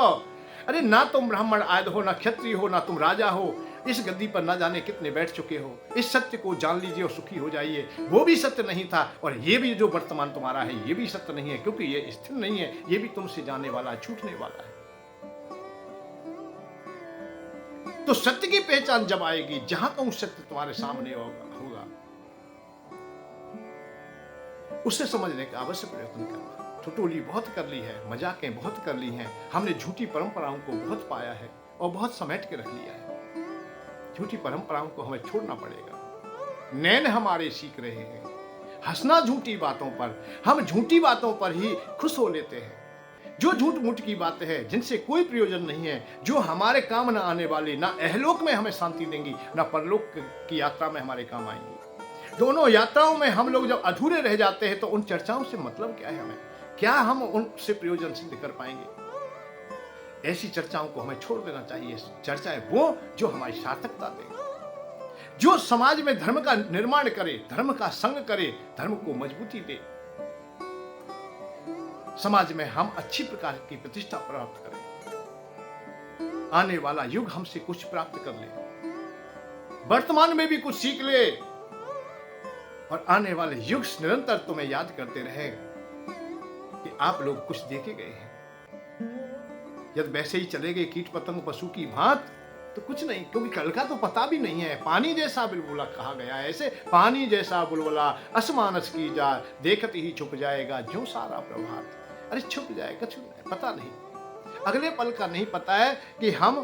अरे ना तुम ब्राह्मण आदि हो, ना क्षत्रिय हो, ना तुम राजा हो। इस गद्दी पर ना जाने कितने बैठ चुके हो। इस सत्य को जान लीजिए और सुखी हो जाइए। वो भी सत्य नहीं था और ये भी जो वर्तमान तुम्हारा है ये भी सत्य नहीं है, क्योंकि ये स्थिर नहीं है। ये भी तुमसे जाने वाला, छूटने वाला है। तो सत्य की पहचान जब आएगी, जहां कहूं सत्य तुम्हारे सामने होगा, उससे समझने का अवश्य प्रयत्न करना। ठुटोली बहुत कर ली है, मजाकें बहुत कर ली हैं, हमने झूठी परंपराओं को बहुत पाया है और बहुत समेट के रख लिया है। झूठी परंपराओं को हमें छोड़ना पड़ेगा। नैन हमारे सीख रहे हैं हंसना झूठी बातों पर, हम झूठी बातों पर ही खुश हो लेते हैं। जो झूठ मूठ की बातें हैं, जिनसे कोई प्रयोजन नहीं है, जो हमारे काम ना आने वाली, ना अहलोक में हमें शांति देंगी, ना परलोक की यात्रा में हमारे काम आएंगी। दोनों यात्राओं में हम लोग जब अधूरे रह जाते हैं तो उन चर्चाओं से मतलब क्या है? हमें क्या हम उनसे प्रयोजन सिद्ध कर पाएंगे? ऐसी चर्चाओं को हमें छोड़ देना चाहिए। चर्चाएं वो जो हमारी सार्थकता दे, जो समाज में धर्म का निर्माण करे, धर्म का संग करे, धर्म को मजबूती दे, समाज में हम अच्छी प्रकार की प्रतिष्ठा प्राप्त करें, आने वाला युग हमसे कुछ प्राप्त कर ले, वर्तमान में भी कुछ सीख ले और आने वाले युग निरंतर तुम्हें याद करते रहे कि आप लोग कुछ देखे गए हैं। यदि वैसे ही चले गए कीट पतंग पशु की भांत तो कुछ नहीं, क्योंकि कल का तो पता भी नहीं है। पानी जैसा बुलबुला कहा गया है, ऐसे पानी जैसा बुलबुला असमानस की जा, देखते ही छुप जाएगा जो सारा प्रभात। अरे छुप जाएगा, पता नहीं, अगले पल का नहीं पता है कि हम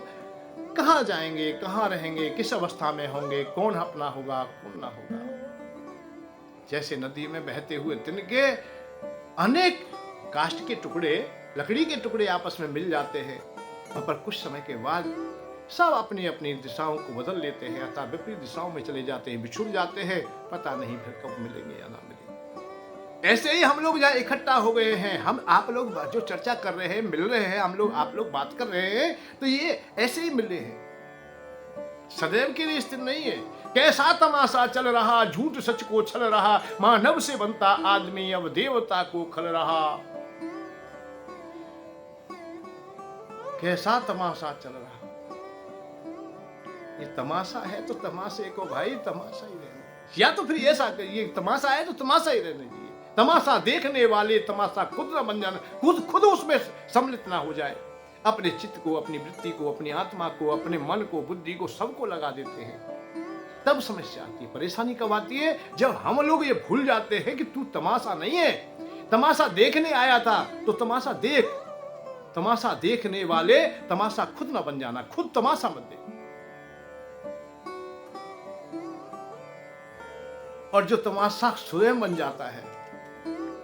कहाँ जाएंगे, कहाँ रहेंगे, किस अवस्था में होंगे, कौन अपना होगा, कौन ना होगा। जैसे नदी में बहते हुए तिनके अनेक काष्ठ के टुकड़े, लकड़ी के टुकड़े आपस में मिल जाते हैं, पर कुछ समय के बाद सब अपनी अपनी दिशाओं को बदल लेते हैं, अर्थात विपरीत दिशाओं में चले जाते हैं, बिछुड़ जाते हैं, पता नहीं फिर कब मिलेंगे या ना मिलेंगे। ऐसे ही हम लोग जहाँ इकट्ठा हो गए हैं, हम आप लोग जो चर्चा कर रहे हैं, मिल रहे हैं, हम लोग आप लोग बात कर रहे हैं, तो ये ऐसे ही मिले हैं, सदैव के लिए स्थिर नहीं है। कैसा तमाशा चल रहा, झूठ सच को छल रहा, मानव से बनता आदमी अब देवता को खल रहा। कैसा तमाशा चल रहा, ये तमाशा है तो तमाशे को भाई तमाशा ही रहने, या तो फिर ऐसा ये तमाशा है तो तमाशा ही रहने दीजिए। तमाशा देखने वाले तमाशा खुद न बन जाना, खुद उसमें सम्मिलित ना हो जाए। अपने चित्त को, अपनी वृत्ति को, अपनी आत्मा को, अपने मन को, बुद्धि को, सबको लगा देते हैं, तब समस्या आती है। परेशानी कब आती है? जब हम लोग ये भूल जाते हैं कि तू तमाशा नहीं है, तमाशा देखने आया था तो तमाशा देख, तमाशा देखने वाले तमाशा खुद ना बन जाना, खुद तमाशा मत देख। और जो तमाशा स्वयं बन जाता है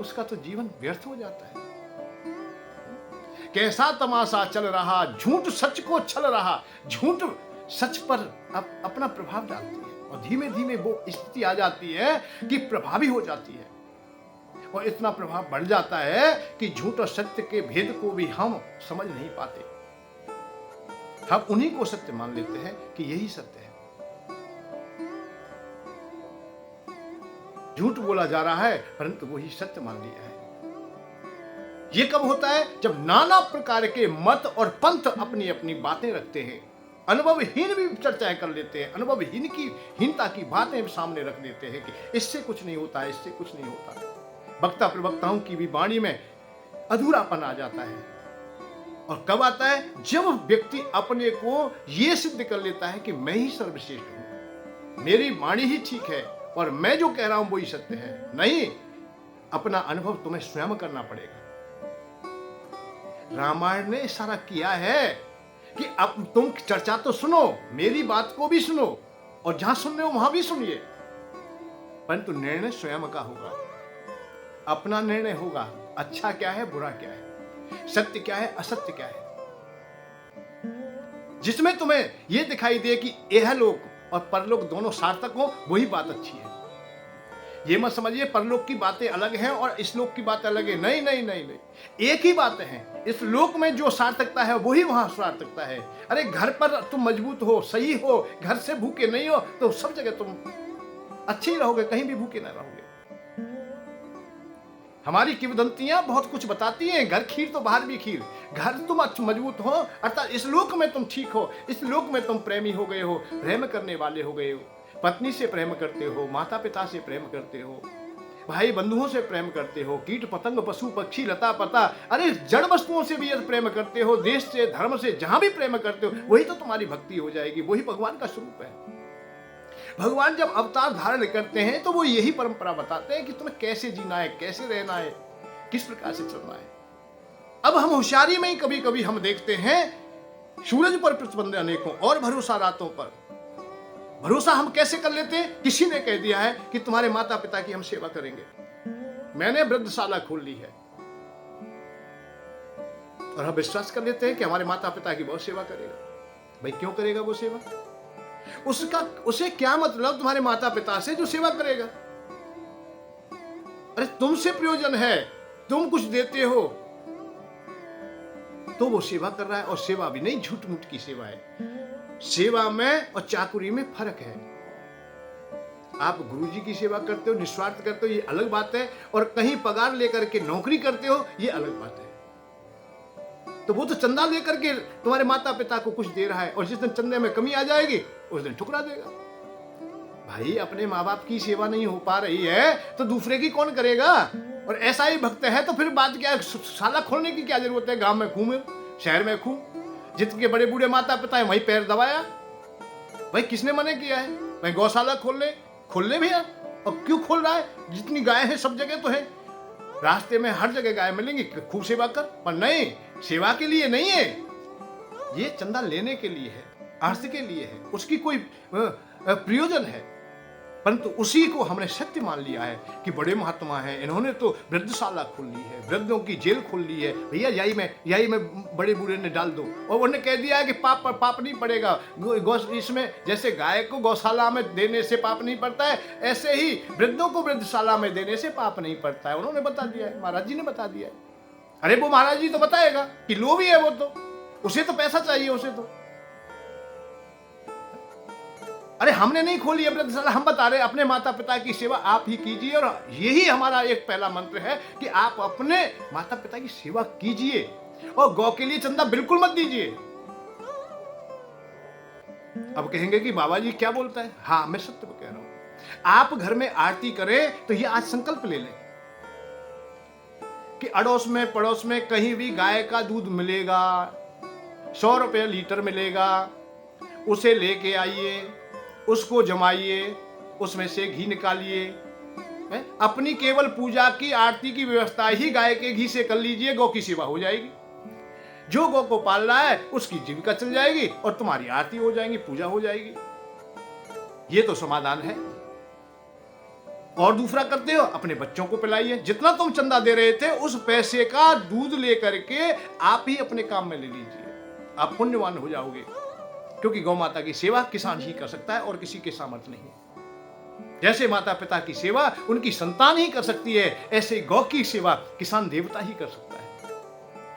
उसका तो जीवन व्यर्थ हो जाता है। कैसा तमाशा चल रहा, झूठ सच को छल रहा। झूठ सच पर अपना प्रभाव डालती है और धीमे धीमे वो स्थिति आ जाती है कि प्रभावी हो जाती है, और इतना प्रभाव बढ़ जाता है कि झूठ और सत्य के भेद को भी हम समझ नहीं पाते। हम उन्हीं को सत्य मान लेते हैं कि यही सत्य है। झूठ बोला जा रहा है परंतु वही सत्य मान लिया है। ये कब होता है? जब नाना प्रकार के मत और पंथ अपनी अपनी बातें रखते हैं, अनुभवहीन भी चर्चाएं कर लेते हैं, अनुभवहीन की हीनता की बातें सामने रख देते हैं कि इससे कुछ नहीं होता, इससे कुछ नहीं होता। वक्ता प्रवक्ताओं की भी वाणी में अधूरापन आ जाता है। और कब आता है? जब व्यक्ति अपने को यह सिद्ध कर लेता है कि मैं ही सर्वश्रेष्ठ हूं, मेरी वाणी ही ठीक है और मैं जो कह रहा हूं वही सत्य है। नहीं, अपना अनुभव तुम्हें स्वयं करना पड़ेगा। रामायण ने इशारा किया है कि अब तुम चर्चा तो सुनो, मेरी बात को भी सुनो, और जहां सुन रहे हो वहां भी सुनिए, परंतु निर्णय स्वयं का होगा, अपना निर्णय होगा। अच्छा क्या है, बुरा क्या है, सत्य क्या है, असत्य क्या है। जिसमें तुम्हें यह दिखाई दे कि यह लोक और परलोक दोनों सार्थक हो, वही बात अच्छी है। ये मत समझिए परलोक की बातें अलग हैं और इस लोक की बातें अलग है। नहीं नहीं नहीं नहीं, एक ही बातें हैं। इस लोक में जो सार्थकता है वही वहां सार्थकता है। अरे घर पर तुम मजबूत हो, सही हो, घर से भूखे नहीं हो, तो सब जगह तुम अच्छे ही रहोगे, कहीं भी भूखे ना रहोगे। हमारी किंवदंतियां बहुत कुछ बताती हैं, घर खीर तो बाहर भी खीर। घर तुम मजबूत हो अर्थात इस लोक में तुम ठीक हो, इस लोक में तुम प्रेमी हो गए हो, प्रेम करने वाले हो गए हो, पत्नी से प्रेम करते हो, माता पिता से प्रेम करते हो, भाई बंधुओं से प्रेम करते हो, कीट पतंग पशु पक्षी लता पता, अरे जड़ वस्तुओं से भी यदि प्रेम करते हो, देश से धर्म से जहां भी प्रेम करते हो, वही तो तुम्हारी भक्ति हो जाएगी, वही भगवान का स्वरूप है। भगवान जब अवतार धारण करते हैं तो वो यही परंपरा बताते हैं कि तुम्हें कैसे जीना है, कैसे रहना है, किस प्रकार से चलना है। अब हम होशियारी में ही कभी कभी हम देखते हैं सूरज पर प्रतिबंध अनेकों और भरोसा रातों पर। भरोसा हम कैसे कर लेते हैं? किसी ने कह दिया है कि तुम्हारे माता पिता की हम सेवा करेंगे, मैंने वृद्धशाला खोल ली है, और हम विश्वास कर लेते हैं कि हमारे माता पिता की बहुत सेवा करेगा। भाई क्यों करेगा वो सेवा? उसे क्या मतलब तुम्हारे माता पिता से जो सेवा करेगा? अरे तुमसे प्रयोजन है, तुम कुछ देते हो तो वो सेवा कर रहा है, और सेवा भी नहीं झूठ मूठ की सेवा है। सेवा में और चाकुरी में फर्क है। आप गुरुजी की सेवा करते हो, निस्वार्थ करते हो, ये अलग बात है, और कहीं पगार लेकर के नौकरी करते हो, ये अलग बात है। तो वो तो चंदा लेकर के तुम्हारे माता पिता को कुछ दे रहा है, और जिस दिन चंदे में कमी आ जाएगी उस दिन ठुकरा देगा। भाई अपने माँ बाप की सेवा नहीं हो पा रही है तो दूसरे की कौन करेगा? और ऐसा ही भक्त है तो फिर बात क्या है, शाला खोलने की क्या जरूरत है? गांव में घूमे, शहर में घूम, जितने बड़े बूढ़े माता पिता है वहीं पैर दबाया। भाई किसने मना किया है? भाई गौशाला खोल ले भैया। और क्यों खोल रहा है? जितनी गाय है सब जगह तो है, रास्ते में हर जगह गाय मिलेंगी, खूब सेवा कर। पर नहीं, सेवा के लिए नहीं है, ये चंदा लेने के लिए है, अर्थ के लिए है, उसकी कोई प्रयोजन है। परंतु उसी को हमने सत्य मान लिया है कि बड़े महात्मा हैं, इन्होंने तो वृद्धशाला खोल ली है, वृद्धों की जेल खोल ली है, भैया यही में बड़े बूढ़े ने डाल दो। और उन्होंने कह दिया है कि पाप नहीं पड़ेगा। इसमें जैसे गाय को गौशाला में देने से पाप नहीं पड़ता है, ऐसे ही वृद्धों को वृद्धशाला में देने से पाप नहीं पड़ता है। उन्होंने बता दिया है, महाराज जी ने बता दिया है। अरे वो महाराज जी तो बताएगा कि लोभी है वो, तो उसे तो पैसा चाहिए, उसे तो। अरे हमने नहीं खोली है वृद्धशाला, हम बता रहे अपने माता पिता की सेवा आप ही कीजिए, और यही हमारा एक पहला मंत्र है कि आप अपने माता पिता की सेवा कीजिए, और गौ के लिए चंदा बिल्कुल मत दीजिए। अब कहेंगे कि बाबा जी क्या बोलता है? हाँ, मैं सत्य कह रहा हूं। आप घर में आरती करें तो ये आज संकल्प ले लें कि अड़ोस में पड़ोस में कहीं भी गाय का दूध मिलेगा, 100 रुपये लीटर मिलेगा, उसे लेके आइए, उसको जमाइए, उसमें से घी निकालिए, अपनी केवल पूजा की आरती की व्यवस्था ही गाय के घी से कर लीजिए, गौ की सेवा हो जाएगी। जो गौ को पाल रहा है उसकी जीविका चल जाएगी, और तुम्हारी आरती हो जाएगी, पूजा हो जाएगी। ये तो समाधान है। और दूसरा करते हो, अपने बच्चों को पिलाइए। जितना तुम चंदा दे रहे थे उस पैसे का दूध लेकर के आप ही अपने काम में ले लीजिए, आप पुण्यवान हो जाओगे। क्योंकि गौ माता की सेवा किसान ही कर सकता है और किसी के सामर्थ्य नहीं। जैसे माता पिता की सेवा उनकी संतान ही कर सकती है, ऐसे गौ की सेवा किसान देवता ही कर सकता है।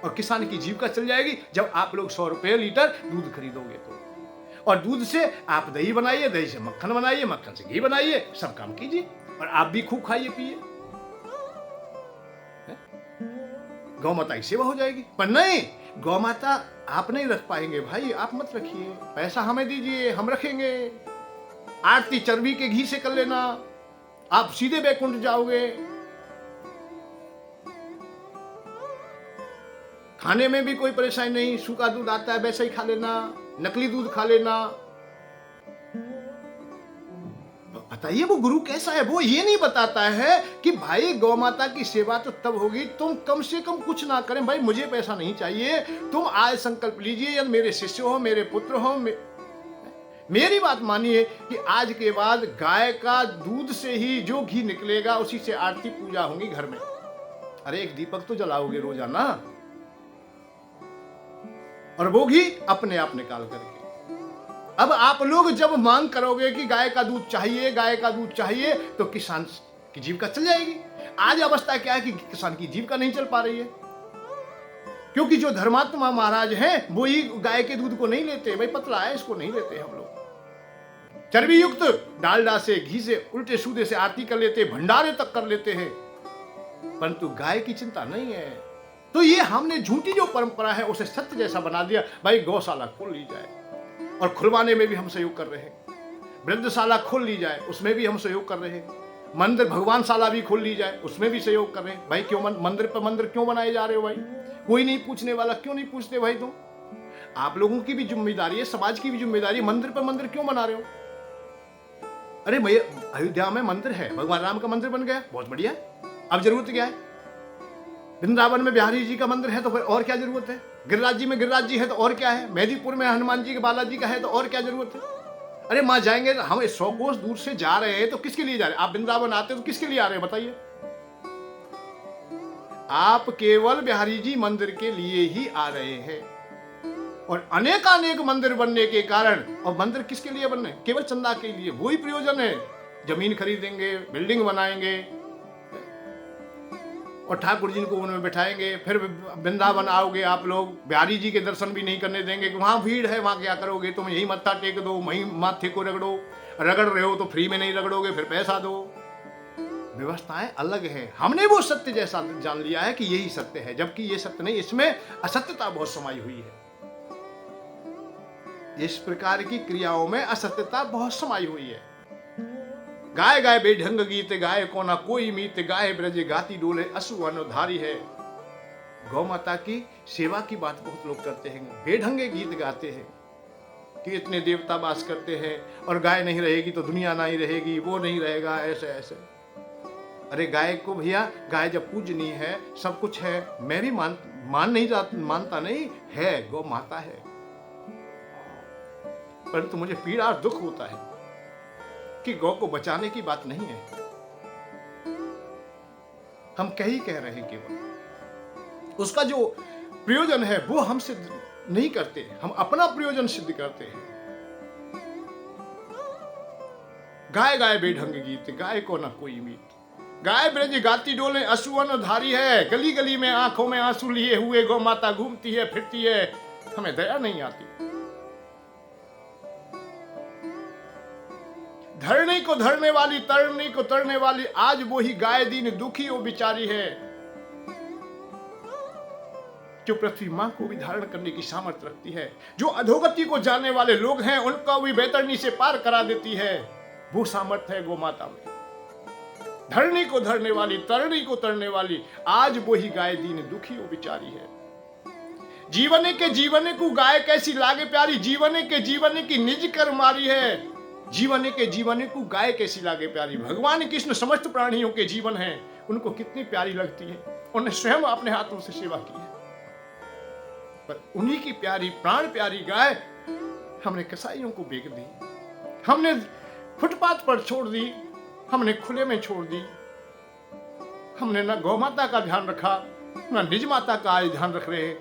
और किसान की जीविका चल जाएगी जब आप लोग 100 रुपये लीटर दूध खरीदोगे तो। और दूध से आप दही बनाइए, दही से मक्खन बनाइए, मक्खन से घी बनाइए, सब काम कीजिए, और आप भी खूब खाइए पिए। गौ माता की सेवा हो जाएगी। पर नहीं, गौ माता आप नहीं रख पाएंगे भाई, आप मत रखिए, पैसा हमें दीजिए, हम रखेंगे। आरती चर्बी के घी से कर लेना, आप सीधे बैकुंठ जाओगे। खाने में भी कोई परेशानी नहीं, सूखा दूध आता है वैसे ही खा लेना, नकली दूध खा लेना। बताइए वो गुरु कैसा है? वो ये नहीं बताता है कि भाई गौ माता की सेवा तो तब होगी, तुम कम से कम कुछ ना करें। भाई मुझे पैसा नहीं चाहिए, तुम आज संकल्प लीजिए, या मेरे शिष्य हो, मेरे पुत्र हो, मेरी बात मानिए कि आज के बाद गाय का दूध से ही जो घी निकलेगा उसी से आरती पूजा होगी घर में। अरे एक दीपक तो जलाओगे रोजाना, और वो घी अपने आप निकाल करके। अब आप लोग जब मांग करोगे कि गाय का दूध चाहिए, गाय का दूध चाहिए, तो किसान की जीविका चल जाएगी। आज अवस्था क्या है कि किसान की जीविका नहीं चल पा रही है, क्योंकि जो धर्मात्मा महाराज हैं वो ही गाय के दूध को नहीं लेते। भाई पतला है, इसको नहीं लेते हम लोग। चर्बी युक्त डालडा से, घी से, उल्टे सूदे से आरती कर लेते, भंडारे तक कर लेते हैं, परंतु गाय की चिंता नहीं है। तो ये हमने झूठी जो परंपरा है उसे सत्य जैसा बना दिया। भाई गौशाला खोल ली जाए, और खुलवाने में भी हम सहयोग कर रहे हैं। वृद्धशाला खोल ली जाए, उसमें भी हम सहयोग कर रहे हैं। मंदिर भगवान शाला भी खोल ली जाए, उसमें भी सहयोग कर रहे हैं भाई। क्यों मंदिर पर मंदिर क्यों बनाए जा रहे हो भाई? कोई नहीं पूछने वाला, क्यों नहीं पूछते भाई? तुम, आप लोगों की भी जिम्मेदारी है, समाज की भी जिम्मेदारी है, मंदिर पर मंदिर क्यों बना रहे हो? अरे भैया, अयोध्या में मंदिर है, भगवान राम का मंदिर बन गया, बहुत बढ़िया, अब जरूरत क्या है? वृंदावन में बिहारी जी का मंदिर है तो फिर और क्या जरूरत है? गिरिराज जी में गिरिराज जी है तो और क्या है? मेहदीपुर में हनुमान जी के बालाजी का है तो और क्या जरूरत है? अरे माँ जाएंगे, हम 100 कोस दूर से जा रहे हैं तो किसके लिए जा रहे हैं? आप वृंदावन आते तो किसके लिए आ रहे हैं बताइए? आप केवल बिहारी जी मंदिर के लिए ही आ रहे हैं। और अनेकानेक मंदिर बनने के कारण, और मंदिर किसके लिए बनने? केवल चंदा के लिए, वही प्रयोजन है। जमीन खरीदेंगे, बिल्डिंग बनाएंगे और ठाकुर जी को उनमें बैठाएंगे, फिर वृंदावन आओगे आप लोग, बिहारी जी के दर्शन भी नहीं करने देंगे कि वहां भीड़ है, वहां क्या करोगे? तुम यही मत्था टेक दो, वहीं माथे को रगड़ो, रगड़ रहे हो तो फ्री में नहीं रगड़ोगे, फिर पैसा दो। व्यवस्थाएं अलग है। हमने वो सत्य जैसा जान लिया है कि यही सत्य है, जबकि ये सत्य नहीं, इसमें असत्यता बहुत समाई हुई है। इस प्रकार की क्रियाओं में असत्यता बहुत समाई हुई है। गाय गाय बेढंग गीत गाय कोना कोई मीत, गाय ब्रज गाती डोले असु अनुधारी है। गौ माता की सेवा की बात बहुत लोग करते हैं, बेढंगे गीत गाते हैं कि इतने देवता वास करते हैं और गाय नहीं रहेगी तो दुनिया नहीं रहेगी, वो नहीं रहेगा, ऐसे ऐसे। अरे गाय को भैया, गाय जब पूजनीय है, सब कुछ है, मैं भी मानता नहीं है, गौ माता है। परंतु मुझे पीड़ा और दुख होता है कि गौ को बचाने की बात नहीं है। हम कह रहे हैं, केवल उसका जो प्रयोजन है वो हम सिद्ध नहीं करते, हम अपना प्रयोजन सिद्ध करते हैं। गाय गाय बेढंग गीत गाय को ना कोई मीत, गाय ब्रज गाती डोले असुवन धारी है। गली गली में आंखों में आंसू लिए हुए गौ माता घूमती है, फिरती है, हमें दया नहीं आती। धरनी को धरने वाली, तरनी को तरने वाली, आज वो ही गाय दीन दुखी और बिचारी है। जो पृथ्वी मां को भी धारण करने की सामर्थ्य रखती है, जो अधोगति को जानने वाले लोग हैं उनका भी बेतरनी से पार करा देती है, वो सामर्थ्य है गौ माता में। धरनी को धरने वाली, तरनी को तरने वाली, आज वो ही गाय दीन दुखी और बिचारी है। जीवने के जीवने को गाय कैसी लागे प्यारी, जीवने के जीवने की निज कर मारी है। जीवने के जीवने को गाय कैसी लागे प्यारी। भगवान कृष्ण समस्त प्राणियों के जीवन हैं, उनको कितनी प्यारी लगती है, उन्हें स्वयं अपने हाथों से सेवा की है। पर उन्हीं की प्यारी, प्राण प्यारी गाय हमने कसाईयों को बेच दी, हमने फुटपाथ पर छोड़ दी, हमने खुले में छोड़ दी। हमने न गौ माता का ध्यान रखा, न निज माता का आज ध्यान रख रहे,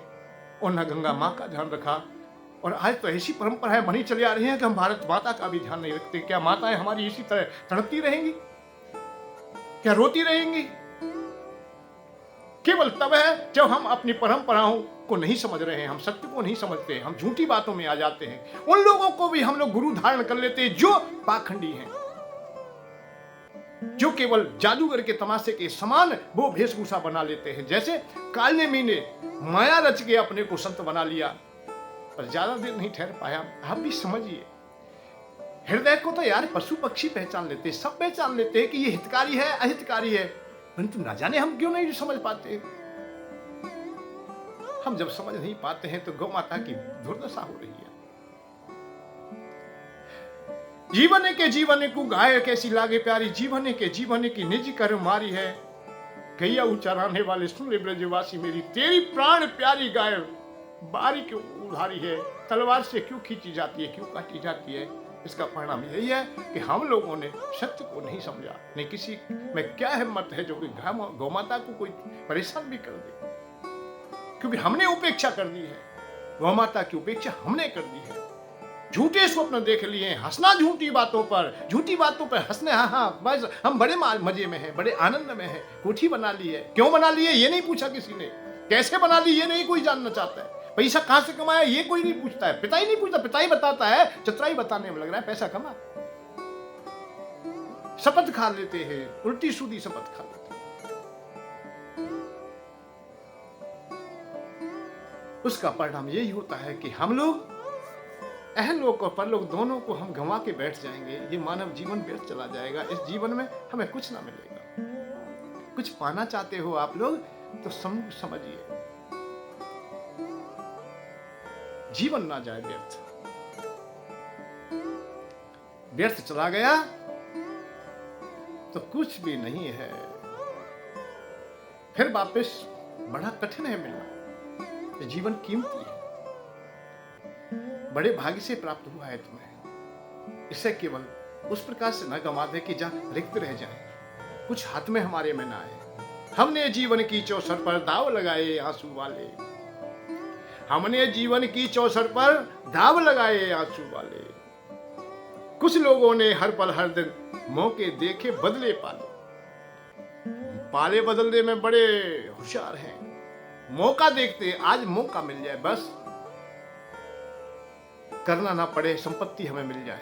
और न गंगा माँ का ध्यान रखा। और आज तो ऐसी परंपराएं बनी चली आ रही हैं कि हम भारत माता का भी ध्यान नहीं रखते। क्या माताएं हमारी इसी तरह तड़पती रहेंगी? क्या रोती रहेंगी? केवल तब है जब हम अपनी परंपराओं को नहीं समझ रहे हैं, हम सत्य को नहीं समझते, हम झूठी बातों में आ जाते हैं। उन लोगों को भी हम लोग गुरु धारण कर लेते हैं जो पाखंडी हैं, जो केवल जादूगर के तमाशे के समान वो वेशभूषा बना लेते हैं। जैसे कालनेमी ने माया रच के अपने को संत बना लिया, पर ज्यादा देर नहीं ठहर पाया। आप भी समझिए, हृदय को तो यार पशु पक्षी पहचान लेते, सब पहचान लेते हैं कि ये हितकारी है, अहितकारी है, परंतु ना जाने हम क्यों नहीं समझ पाते। हम जब समझ नहीं पाते हैं तो गौ माता की दुर्दशा हो रही है। जीवने के जीवने को गाय कैसी लागे प्यारी, जीवने के जीवने की निज कर मारी है। गैया चराने वाले सुन ले ब्रजवासी मेरी, तेरी प्राण प्यारी गाय बारी क्यों उधारी है। तलवार से क्यों खींची जाती है, क्यों काटी जाती है? इसका परिणाम यही है कि हम लोगों ने सत्य को नहीं समझा। नहीं किसी में क्या हिम्मत है जो कि गौ माता को कोई परेशान भी कर दे, क्योंकि हमने उपेक्षा कर दी है। गौ माता की उपेक्षा हमने कर दी है। झूठे स्वप्न देख लिए, हंसना झूठी बातों पर हंसने, हाँ बस हम बड़े मजे में हैं, बड़े आनंद में हैं। कोठी बना ली है, क्यों बना ली है ये नहीं पूछा किसी ने, कैसे बना ली ये नहीं कोई जानना चाहता है, पैसा कहां से कमाया ये कोई नहीं पूछता है, पिता ही नहीं पूछता, पिता ही बताता है, चतुराई बताने में लग रहा है पैसा कमा। शपथ खा लेते हैं, उल्टी सीधी शपथ खा लेते हैं। उसका परिणाम यही होता है कि हम लोग अहलोक और परलोक दोनों को हम गंवा के बैठ जाएंगे, ये मानव जीवन व्यर्थ चला जाएगा। इस जीवन में हमें कुछ ना मिलेगा। कुछ पाना चाहते हो आप लोग तो समझिए, जीवन ना जाए व्यर्थ। व्यर्थ चला गया तो कुछ भी नहीं है, फिर वापस बड़ा कठिन है मिलना। ये जीवन कीमती है, बड़े भाग्य से प्राप्त हुआ है तुम्हें। इसे केवल उस प्रकार से न गंवा दे कि जहां रिक्त रह जाए, कुछ हाथ में हमारे में ना आए। हमने जीवन की चौसर पर दाव लगाए आंसू वाले, हमने जीवन की चौसर पर दाव लगाए आंसू वाले। कुछ लोगों ने हर पल हर दिन मौके देखे बदले पाले, पाले बदलने में बड़े होशियार हैं। मौका देखते आज मौका मिल जाए, बस करना ना पड़े, संपत्ति हमें मिल जाए।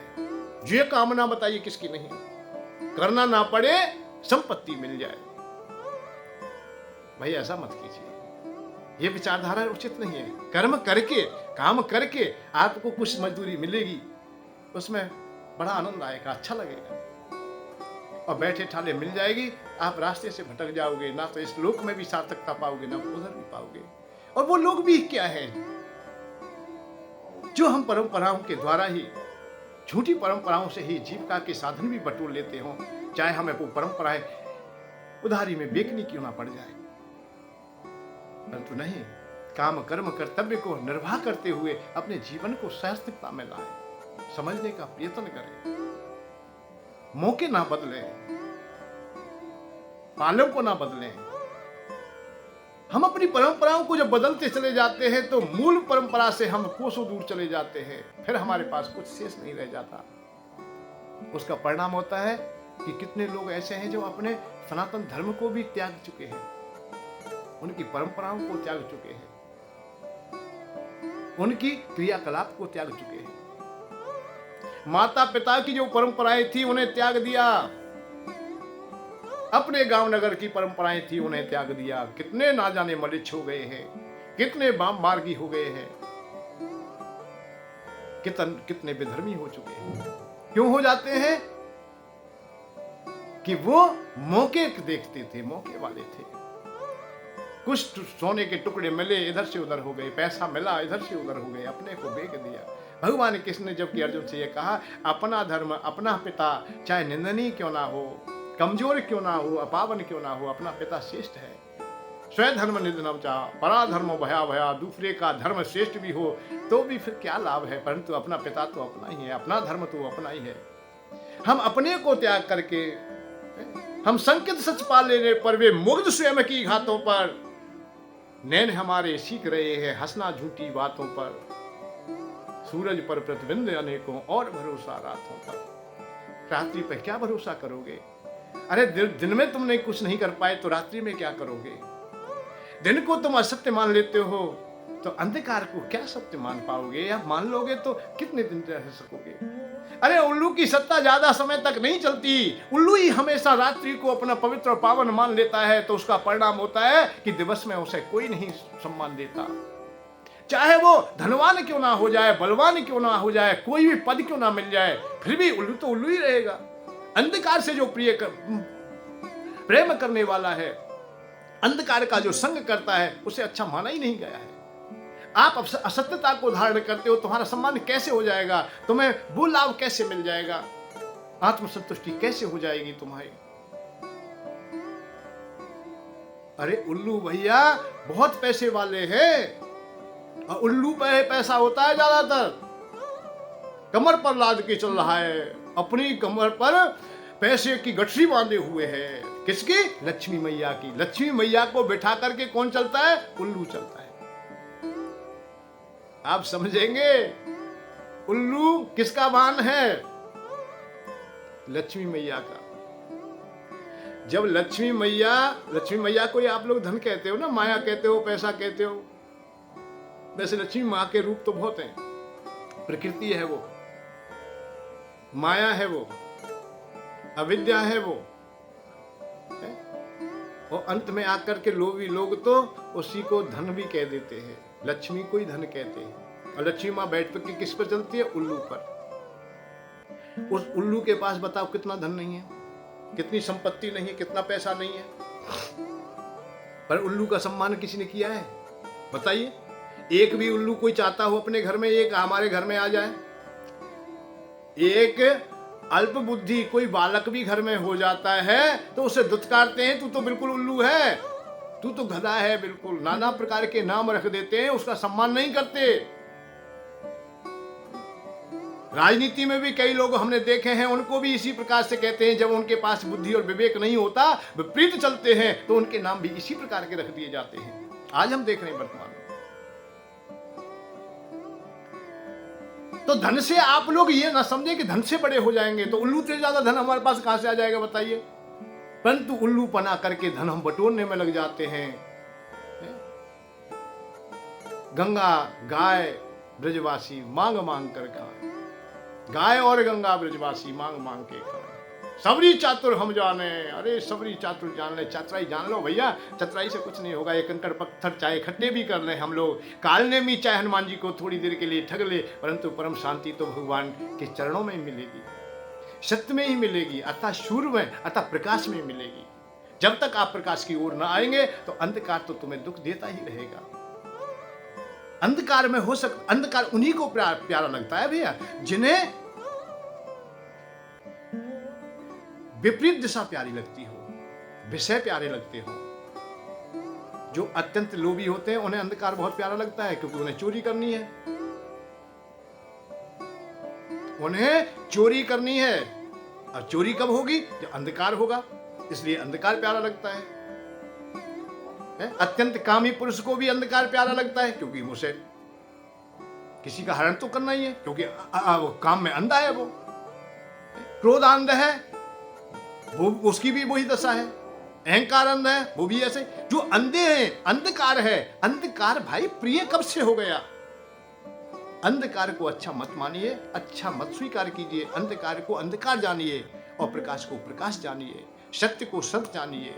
ये कामना बताइए किसकी नहीं, करना ना पड़े संपत्ति मिल जाए। भाई ऐसा मत कीजिए, ये विचारधारा उचित नहीं है। कर्म करके, काम करके आपको कुछ मजदूरी मिलेगी, उसमें बड़ा आनंद आएगा, अच्छा लगेगा। और बैठे ठाले मिल जाएगी, आप रास्ते से भटक जाओगे, ना तो इस लोक में भी सार्थकता पाओगे, ना उधर भी पाओगे। और वो लोग भी क्या है जो हम परंपराओं के द्वारा ही, झूठी परंपराओं से ही जीविका के साधन भी बटोर लेते हो, चाहे हमें वो परंपराएं उधारी में बेचनी क्यों ना पड़ जाए। परंतु नहीं, काम कर्म कर्तव्य को निर्वाह करते हुए अपने जीवन को सहस्तिकता में लाए, समझने का प्रयत्न करें। मौके ना बदलें, पालों को ना बदलें। हम अपनी परंपराओं को जब बदलते चले जाते हैं तो मूल परंपरा से हम कोसों दूर चले जाते हैं, फिर हमारे पास कुछ शेष नहीं रह जाता। उसका परिणाम होता है कि कितने लोग ऐसे हैं जो अपने सनातन धर्म को भी त्याग चुके हैं, उनकी परंपराओं को त्याग चुके हैं, उनकी क्रियाकलाप को त्याग चुके हैं। माता पिता की जो परंपराएं थी उन्हें त्याग दिया, अपने गांव नगर की परंपराएं थी उन्हें त्याग दिया। कितने ना जाने मलिच्छ हो गए हैं, कितने वाम मार्गी हो गए हैं, कितने बेधर्मी हो चुके हैं। क्यों हो जाते हैं कि वो मौके देखते थे, मौके वाले थे। कुछ सोने के टुकड़े मिले, इधर से उधर हो गए, पैसा मिला, इधर से उधर हो गए, अपने को बेच दिया। भगवान कृष्ण ने जबकि अर्जुन से यह कहा, अपना धर्म अपना पिता चाहे निंदनीय क्यों ना हो, कमजोर क्यों ना हो, अपावन क्यों ना हो, अपना पिता श्रेष्ठ है। स्वधर्म निधनम चाह पराधर्म भया भया, दूसरे का धर्म श्रेष्ठ भी हो तो भी फिर क्या लाभ है, परंतु अपना पिता तो अपना ही है, अपना धर्म तो अपना ही है। हम अपने को त्याग करके हम संकित सच पा लेने पर वे मुग्ध स्वयं की घातों पर, नैन हमारे सीख रहे हैं हंसना झूठी बातों पर, सूरज पर प्रतिबिंब अनेकों और भरोसा रातों पर। रात्रि पर क्या भरोसा करोगे? अरे दिन में तुमने कुछ नहीं कर पाए तो रात्रि में क्या करोगे? दिन को तुम असत्य मान लेते हो तो अंधकार को क्या सत्य मान पाओगे, या मान लोगे तो कितने दिन रह सकोगे? अरे उल्लू की सत्ता ज्यादा समय तक नहीं चलती। उल्लू ही हमेशा रात्रि को अपना पवित्र और पावन मान लेता है तो उसका परिणाम होता है कि दिवस में उसे कोई नहीं सम्मान देता। चाहे वो धनवान क्यों ना हो जाए, बलवान क्यों ना हो जाए, कोई भी पद क्यों ना मिल जाए, फिर भी उल्लू तो उल्लू ही रहेगा। अंधकार से जो प्रेम करने वाला है, अंधकार का जो संग करता है, उसे अच्छा माना ही नहीं गया है। आप असत्यता को धारण करते हो, तुम्हारा सम्मान कैसे हो जाएगा, तुम्हें वो लाभ कैसे मिल जाएगा, आत्मसंतुष्टि कैसे हो जाएगी तुम्हारी? अरे उल्लू भैया बहुत पैसे वाले हैं, और उल्लू पे पैसा होता है ज्यादातर, कमर पर लाद के चल रहा है, अपनी कमर पर पैसे की गठरी बांधे हुए है। किसकी? लक्ष्मी मैया की। लक्ष्मी मैया को बिठा करके कौन चलता है? उल्लू चलता है। आप समझेंगे उल्लू किसका वाहन है? लक्ष्मी मैया का। जब लक्ष्मी मैया को आप लोग धन कहते हो ना, माया कहते हो, पैसा कहते हो, वैसे लक्ष्मी मां के रूप तो बहुत हैं। प्रकृति है वो, माया है वो, अविद्या है वो, है? और अंत में आकर के लोभी लोग तो उसी को धन भी कह देते हैं, लक्ष्मी को ही धन कहते हैं। और लक्ष्मी माँ बैठ के किस पर चलती है? उल्लू पर। उस उल्लू के पास बताओ कितना धन नहीं है, कितनी संपत्ति नहीं है, कितना पैसा नहीं है, पर उल्लू का सम्मान किसी ने किया है? बताइए। एक भी उल्लू कोई चाहता हो अपने घर में, एक हमारे घर में आ जाए? एक अल्प बुद्धि कोई बालक भी घर में हो जाता है तो उसे दुत्कारते हैं, तू तो बिल्कुल उल्लू है, तू तो गधा है, बिल्कुल नाना प्रकार के नाम रख देते हैं, उसका सम्मान नहीं करते। राजनीति में भी कई लोग हमने देखे हैं, उनको भी इसी प्रकार से कहते हैं, जब उनके पास बुद्धि और विवेक नहीं होता, विपरीत चलते हैं, तो उनके नाम भी इसी प्रकार के रख दिए जाते हैं। आज हम देख रहे हैं वर्तमान में। तो धन से आप लोग ये ना समझे कि धन से बड़े हो जाएंगे, तो उल्लू से ज्यादा धन हमारे पास कहां से आ जाएगा बताइए। परंतु उल्लू पना करके धन हम बटोरने में लग जाते हैं। गंगा गाय ब्रजवासी मांग मांग कर खाए, गाय और गंगा ब्रजवासी मांग मांग के खाए। सबरी चातुर हम जाने, अरे सबरी चातुर जान ले, चतुराई जान लो भैया, चतुराई से कुछ नहीं होगा। ये कंकड़ पत्थर चाहे खट्टे भी कर ले हम लोग, कालने में चाहे हनुमान जी को थोड़ी देर के लिए ठग ले, परंतु परम शांति तो भगवान के चरणों में ही मिलेगी, सत्य में ही मिलेगी, अतः सूर्य में, अतः प्रकाश में मिलेगी। जब तक आप प्रकाश की ओर न आएंगे तो अंधकार तो तुम्हें दुख देता ही रहेगा। अंधकार में हो अंधकार उन्हीं को प्यारा लगता है भैया, जिन्हें विपरीत दिशा प्यारी लगती हो, विषय प्यारे लगते हो। जो अत्यंत लोभी होते हैं उन्हें अंधकार बहुत प्यारा लगता है, क्योंकि उन्हें चोरी करनी है, उन्हें चोरी करनी है। और चोरी कब होगी? जब अंधकार होगा, इसलिए अंधकार प्यारा लगता है। अत्यंत कामी पुरुष को भी अंधकार प्यारा लगता है, क्योंकि उसे किसी का हरण तो करना ही है, क्योंकि वो काम में अंधा है। वो क्रोध अंध है, वो उसकी भी वही दशा है। अहंकार अंध है, वो भी ऐसे। जो अंधे हैं, अंधकार है। अंधकार भाई प्रिय कब से हो गया? अंधकार को अच्छा मत मानिए, अच्छा मत स्वीकार कीजिए। अंधकार को अंधकार जानिए और प्रकाश को प्रकाश जानिए, सत्य को सत्य जानिए।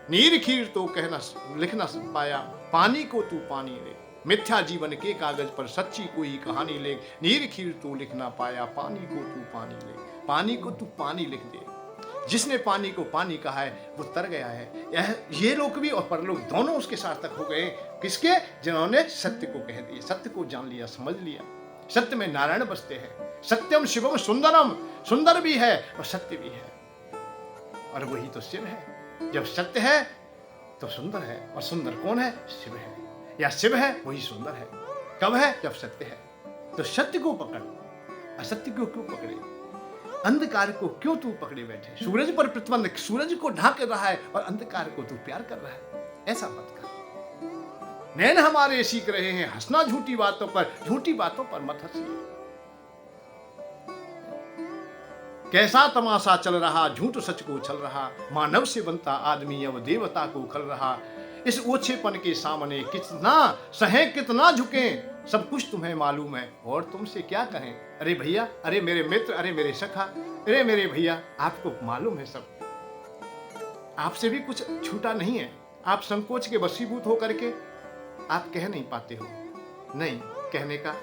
नीर खीर तो कहना लिखना पाया, पानी को तू पानी ले, मिथ्या जीवन के कागज पर सच्ची कोई कहानी ले। नीर खीर तो लिखना पाया, पानी को तू पानी ले, पानी को तू पानी लिख दे। जिसने पानी को पानी कहा है वो तर गया है। ये लोक भी और परलोक दोनों उसके सार्थक हो गए। किसके? जिन्होंने सत्य को कह दिया, सत्य को जान लिया, समझ लिया। सत्य में नारायण बसते हैं। सत्यम शिवम सुंदरम, सुंदर भी है और सत्य भी है, और वही तो शिव है। जब सत्य है तो सुंदर है, और सुंदर कौन है? शिव है, या शिव है वही सुंदर है। कब है? जब सत्य है। तो सत्य को पकड़, असत्य को क्यों पकड़े? अंधकार को क्यों तू पकड़े बैठे? सूरज पर प्रतिबंध, सूरज को ढांक रहा है और अंधकार को तू प्यार कर रहा है। ऐसा मत कर। नैन हमारे सीख रहे हैं हंसना झूठी बातों पर, झूठी बातों पर मत हंसिए। कैसा तमाशा चल रहा, झूठ सच को छल रहा। मानव से बनता आदमी अब देवता को खल रहा। इस ओछेपन के सामने कितना सहें, कितना झुकें, सब कुछ तुम्हें मालूम है और तुमसे क्या कहें। अरे भैया, अरे मेरे मित्र, अरे मेरे सखा, अरे मेरे भैया, आपको मालूम है सब, आपसे भी कुछ छूटा नहीं है। आप संकोच के वशीभूत होकर के आप कह नहीं पाते हो। नहीं, कहने का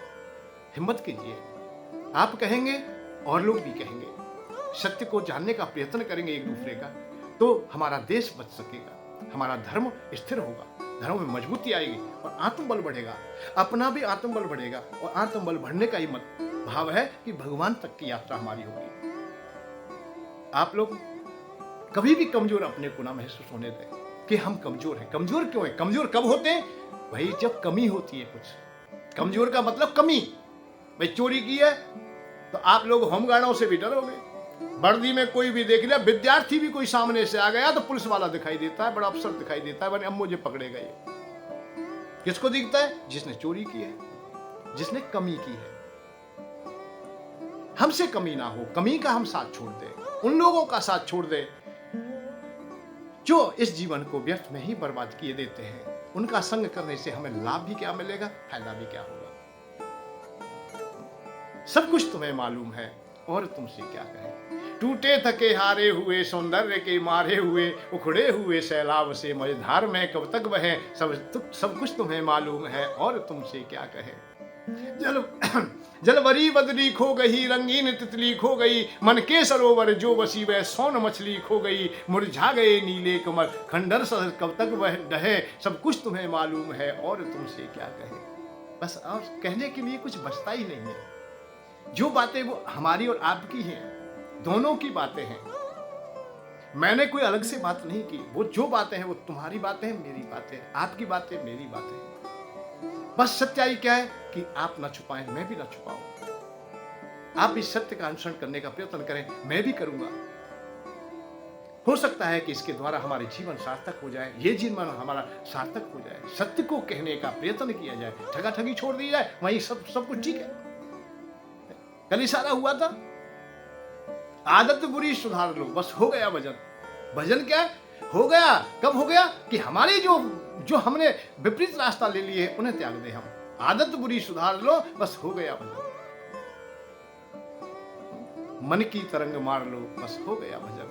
हिम्मत कीजिए। आप कहेंगे और लोग भी कहेंगे। सत्य को जानने का प्रयत्न करेंगे एक दूसरे का, तो हमारा देश बच सकेगा, हमारा धर्म स्थिर होगा, धर्म में मजबूती आएगी और आत्मबल बढ़ेगा। अपना भी आत्मबल बढ़ेगा, और आत्मबल बढ़ने का ही भाव है कि भगवान तक की यात्रा हमारी होगी। आप लोग कभी भी कमजोर अपने को ना महसूस होने दें कि हम कमजोर हैं। कमजोर क्यों है? कमजोर कब होते हैं भाई? जब कमी होती है कुछ। कमजोर का मतलब कमी। भाई चोरी की है तो आप लोग होमगार्डों से भी डरोगे। वर्दी में कोई भी देख लिया, विद्यार्थी भी कोई सामने से आ गया तो पुलिस वाला दिखाई देता है, बड़ा अफसर दिखाई देता है, बने अब मुझे पकड़ेगा ये। किसको दिखता है? जिसने चोरी की है, जिसने कमी की है। हमसे कमी ना हो, कमी का हम साथ छोड़ दें, उन लोगों का साथ छोड़ दें जो इस जीवन को व्यर्थ में ही बर्बाद किए देते हैं। उनका संग करने से हमें लाभ भी क्या मिलेगा, फायदा भी क्या होगा। सब कुछ तुम्हें मालूम है और तुमसे क्या कहें। टूटे थके हारे हुए, सौंदर्य के मारे हुए, उखड़े हुए सैलाब से मझधार में कब तक बहे। सब कुछ तुम्हें मालूम है और तुमसे क्या कहें। जल जलवरी बदरी खो गई, रंगीन तितली खो गई, मन के सरोवर जो बसी वह सोन मछली खो गई, मुरझा गए नीले कमल खंडर सर कब तक वह डहे, सब कुछ तुम्हें मालूम है और तुमसे क्या कहे। बस और कहने के लिए कुछ बचता ही नहीं है। जो बातें वो हमारी और आपकी हैं, दोनों की बातें हैं। मैंने कोई अलग से बात नहीं की। वो जो बातें हैं वो तुम्हारी बातें हैं, मेरी बातें हैं, आपकी बातें मेरी बातें हैं। बस सच्चाई क्या है कि आप ना छुपाएं, मैं भी ना छुपाऊं। आप इस सत्य का अनुसरण करने का प्रयत्न करें, मैं भी करूंगा। हो सकता है कि इसके द्वारा हमारे जीवन सार्थक हो जाए, ये जीवन हमारा सार्थक हो जाए। सत्य को कहने का प्रयत्न किया जाए, ठगाठगी छोड़ दी जाए, वहीं सब कुछ ठीक है। कल इशारा हुआ था, आदत बुरी सुधार लो, बस हो गया भजन। भजन क्या है? हो गया। कब हो गया? कि हमारे जो हमने विपरीत रास्ता ले लिए उन्हें त्याग दे। हम आदत बुरी सुधार लो, बस हो गया भजन। मन की तरंग मार लो, बस हो गया भजन।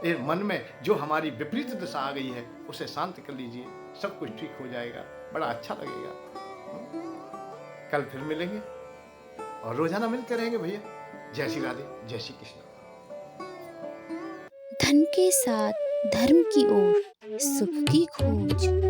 ये मन में जो हमारी विपरीत दिशा आ गई है उसे शांत कर लीजिए, सब कुछ ठीक हो जाएगा, बड़ा अच्छा लगेगा। कल फिर मिलेंगे और रोजाना मिलते रहेंगे भैया। जय श्री राधे, जय श्री कृष्ण। धन के साथ धर्म की ओर, सुख की खोज।